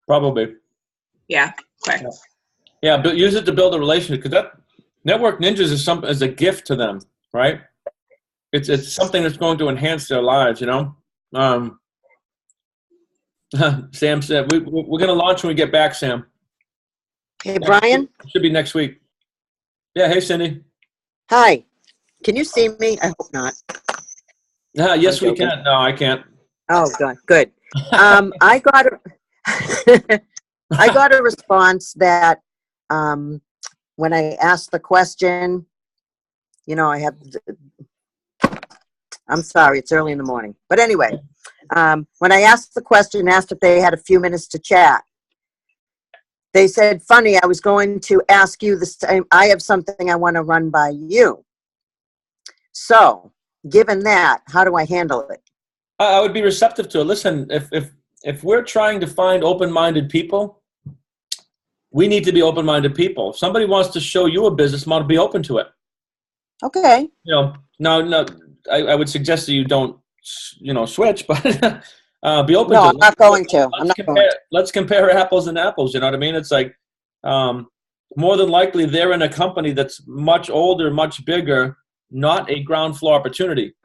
Probably. Yeah. Okay. Yeah, but use it to build a relationship, because that Network Ninjas is a gift to them, right? It's something that's going to enhance their lives, Sam said we're going to launch when we get back, Sam. Hey, Brian? Should be next week. Yeah, hey, Cindy. Hi. Can you see me? I hope not. Yes, we can. No, I can't. Oh, good. I got a response that when I asked the question, I have I'm sorry, it's early in the morning. But anyway, when I asked the question, asked if they had a few minutes to chat, they said, funny, I was going to ask you the same. I have something I want to run by you. So, given that, how do I handle it? I would be receptive to it. Listen, if we're trying to find open-minded people, we need to be open-minded people. If somebody wants to show you a business model, be open to it. Okay. No, I would suggest that you don't, switch, but be open to it. I'm not going to. Let's compare apples and apples. You know what I mean? It's like more than likely they're in a company that's much older, much bigger, not a ground floor opportunity.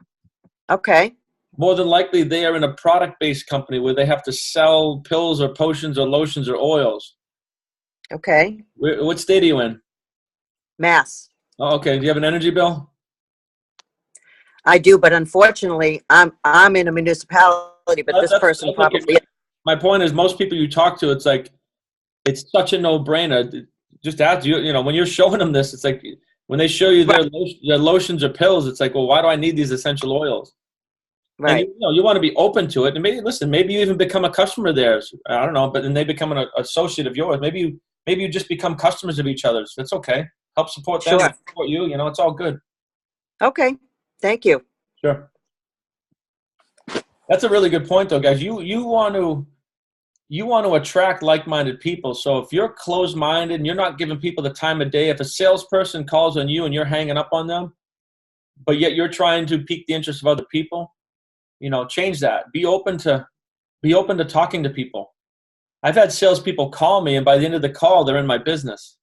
Okay. More than likely they are in a product-based company where they have to sell pills or potions or lotions or oils. Okay. What state are you in? Mass. Oh, okay. Do you have an energy bill? I do, but unfortunately, I'm in a municipality, but this person probably. My point is, most people you talk to, it's like, it's such a no-brainer. Just ask when you're showing them this, it's like when they show you their lotions or pills, it's like, well, why do I need these essential oils? Right. And you want to be open to it, and maybe you even become a customer of theirs. I don't know, but then they become an associate of yours. Maybe you just become customers of each other's. That's okay. Help support them, support you. It's all good. Okay. Thank you. Sure. That's a really good point, though, guys. You want to attract like-minded people. So if you're closed-minded and you're not giving people the time of day, if a salesperson calls on you and you're hanging up on them, but yet you're trying to pique the interest of other people, change that. Be open to talking to people. I've had salespeople call me, and by the end of the call, they're in my business.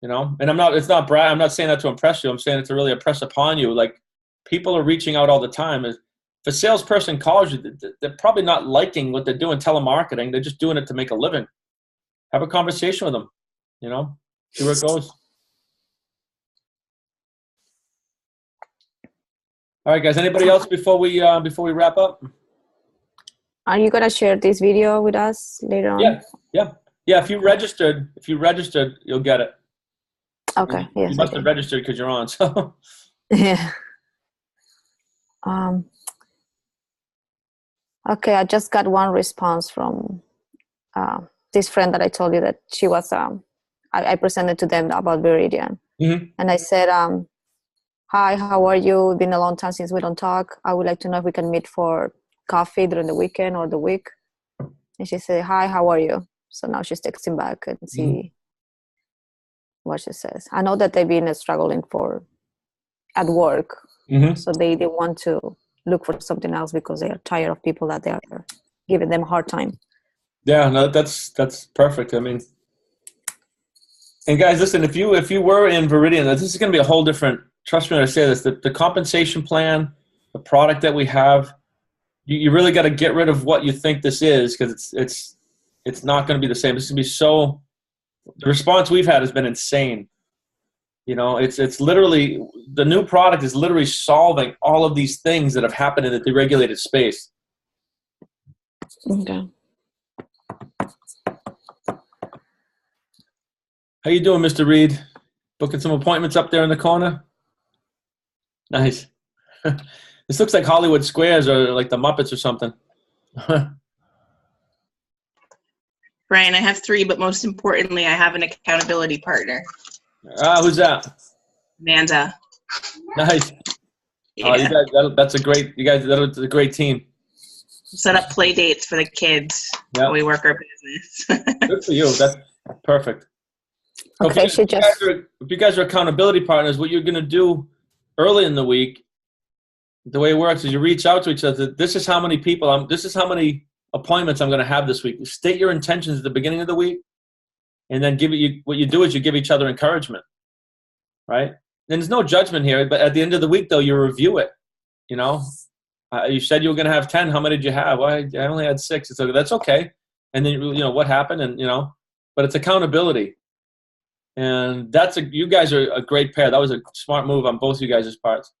And I'm not saying that to impress you. I'm saying it to really impress upon you. Like, people are reaching out all the time. If a salesperson calls you, they're probably not liking what they're doing telemarketing. They're just doing it to make a living. Have a conversation with them, see where it goes. All right, guys, anybody else before we wrap up? Are you going to share this video with us later on? Yeah. If you registered, you'll get it. Okay. Yes. You must have registered because you're on. So. Yeah. Okay, I just got one response from this friend that I told you that she was. I presented to them about Viridian, and I said, "Hi, how are you? It's been a long time since we don't talk. I would like to know if we can meet for coffee during the weekend or the week." And she said, "Hi, how are you?" So now she's texting back and see what she says. I know that they've been struggling at work, so they want to look for something else because they are tired of people that they are giving them a hard time. Yeah, no, that's perfect. I mean, and guys, listen, if you were in Viridian, this is going to be a whole different. Trust me when I say this. The compensation plan, the product that we have, you really got to get rid of what you think this is, because it's not going to be the same. This is going to be so. The response we've had has been insane. It's literally, the new product is literally solving all of these things that have happened in the deregulated space. Okay. How you doing, Mr. Reed? Booking some appointments up there in the corner? Nice. This looks like Hollywood Squares or like the Muppets or something. Brian, I have 3, but most importantly, I have an accountability partner. Who's that? Amanda. Nice. Yeah. You guys, that's a great team. Set up play dates for the kids while we work our business. Good for you. That's perfect. Okay, if you guys are accountability partners, what you're going to do early in the week, the way it works is you reach out to each other. This is how many people this is how many appointments I'm going to have this week. State your intentions at the beginning of the week, and then what you do is you give each other encouragement, right? And there's no judgment here, but at the end of the week, though, you review it. You said you were going to have 10. How many did you have? Well, I only had 6. It's okay. That's okay. And then what happened, and but it's accountability, and you guys are a great pair. That was a smart move on both you guys' parts.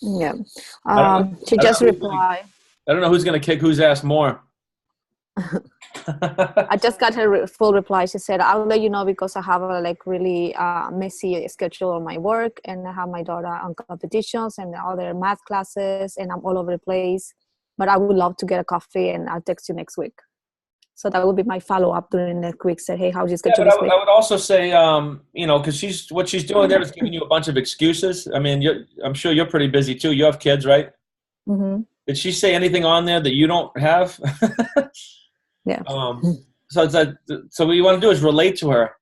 Yeah. She just replied. I don't know who's going to kick whose ass more. I just got her full reply. She said, "I'll let you know because I have a like really messy schedule on my work, and I have my daughter on competitions and other math classes, and I'm all over the place. But I would love to get a coffee, and I'll text you next week." So that would be my follow-up during next week. Say, "Hey, how's your schedule this week?" I would also say, you know, because what she's doing there is giving you a bunch of excuses. I mean, I'm sure you're pretty busy too. You have kids, right? Mm-hmm. Did she say anything on there that you don't have? Yeah. So it's like, so what you want to do is relate to her.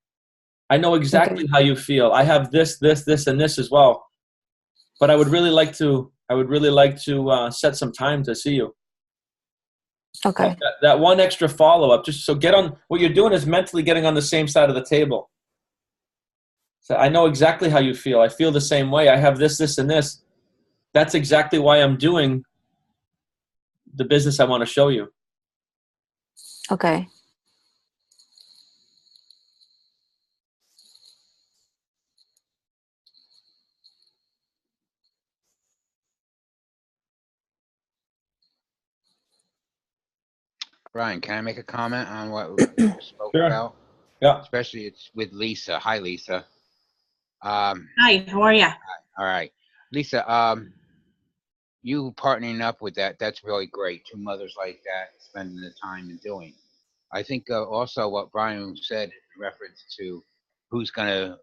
I know exactly how you feel. I have this, and this as well. But I would really like to set some time to see you. Okay. That one extra follow-up, just so get on. What you're doing is mentally getting on the same side of the table. So I know exactly how you feel. I feel the same way. I have this, and this. That's exactly why I'm doing the business I want to show you. Okay. Brian, can I make a comment on what we spoke about? Yeah. Especially it's with Lisa. Hi, Lisa. Hi, how are you? All right. Lisa, you partnering up with that's really great. Two mothers like that, spending the time and doing. I think also what Brian said in reference to who's gonna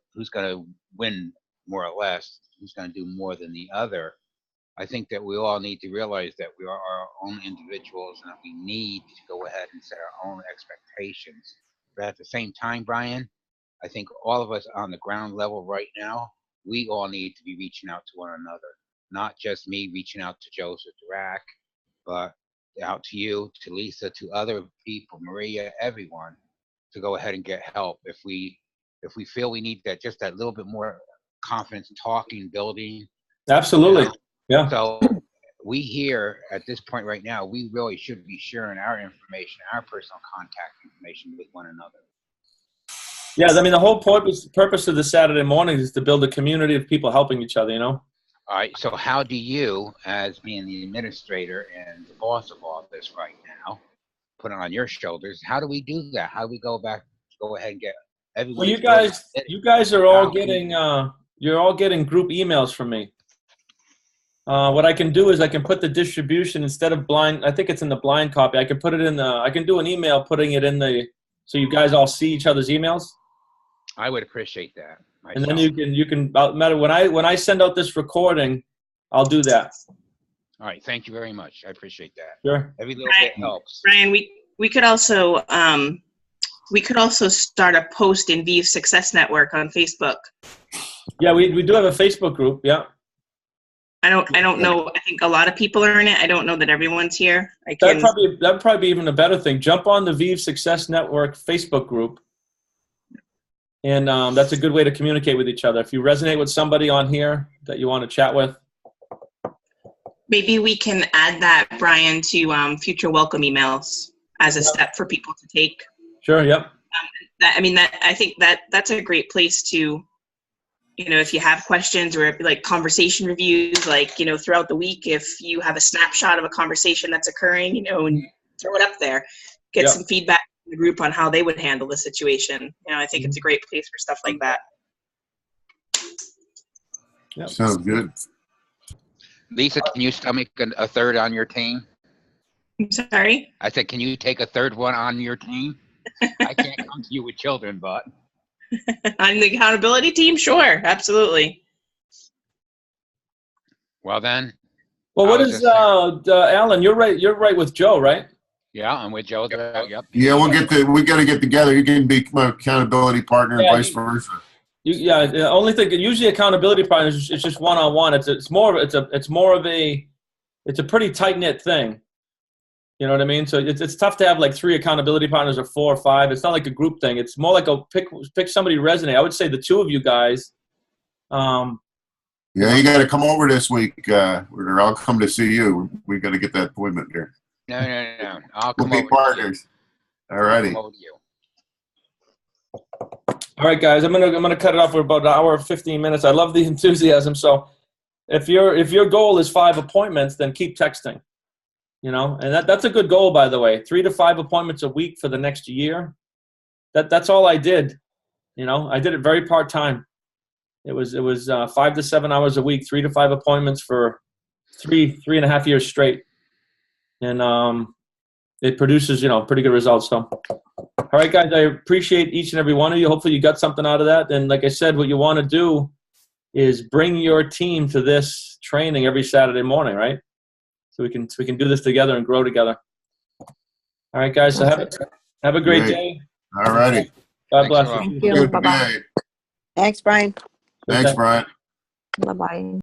win more or less, who's gonna do more than the other. I think that we all need to realize that we are our own individuals and that we need to go ahead and set our own expectations. But at the same time, Brian, I think all of us on the ground level right now, we all need to be reaching out to one another. Not just me reaching out to Joseph Dirac, but out to you, to Lisa, to other people, Maria, everyone, to go ahead and get help. If we feel we need that, just that little bit more confidence, talking, building. Absolutely. You know? Yeah. So we here at this point right now, we really should be sharing our information, our personal contact information with one another. Yeah, I mean, the whole purpose of the Saturday mornings is to build a community of people helping each other, you know? All right, so how do you, as being the administrator and the boss of all this right now, put it on your shoulders, how do we do that? How do we go ahead and get everyone? Well, you guys are all getting, you're all getting group emails from me. What I can do is I can put the distribution instead of blind. I think it's in the blind copy. I can put it in the. I can do an email putting it in the, so you guys all see each other's emails. I would appreciate that. Myself. And then you can matter when I send out this recording, I'll do that. All right, thank you very much. I appreciate that. Sure. Every little bit helps. Brian, we could also start a post in VIV Success Network on Facebook. Yeah, we do have a Facebook group. Yeah. I don't know. I think a lot of people are in it. I don't know that everyone's here. That'd probably be even a better thing. Jump on the VIV Success Network Facebook group, and that's a good way to communicate with each other. If you resonate with somebody on here that you want to chat with, maybe we can add that, Brian, to future welcome emails as a step for people to take. Sure. Yep. I think that's a great place to. You know, if you have questions or like conversation reviews, like, you know, throughout the week, if you have a snapshot of a conversation that's occurring, you know, and throw it up there, get some feedback from the group on how they would handle the situation. You know, I think it's a great place for stuff like that. Yep. Sounds good. Lisa, can you still make a third on your team? I'm sorry? I said, can you take a third one on your team? I can't come to you with children, but. On the accountability team, sure, absolutely. Well then. Well, what is Alan? You're right with Joe, right? Yeah, I'm with Joe. Yep. Yeah, we got to get together. You can be my accountability partner, and vice versa. The only thing usually accountability partners is just one-on-one. It's more of a pretty tight-knit thing. You know what I mean? So it's tough to have like 3 accountability partners or 4 or 5. It's not like a group thing. It's more like a pick somebody to resonate. I would say the 2 of you guys. Yeah, you got to come over this week, or I'll come to see you. We got to get that appointment here. No. I'll come we'll over. Be partners. All righty. All right, guys. I'm gonna cut it off for about an hour and 15 minutes. I love the enthusiasm. So if your goal is 5 appointments, then keep texting. you know, and that's a good goal, by the way. 3 to 5 appointments a week for the next year. That's all I did. You know, I did it very part-time. It was 5 to 7 hours a week, 3 to 5 appointments for 3.5 years straight. And it produces, you know, pretty good results. So, all right, guys, I appreciate each and every one of you. Hopefully you got something out of that. And like I said, what you want to do is bring your team to this training every Saturday morning, right? So we can do this together and grow together. All right, guys. So have a great day. All righty. God bless you. Thank you. Bye-bye. Thanks, Brian. Thanks, Brian. Bye-bye.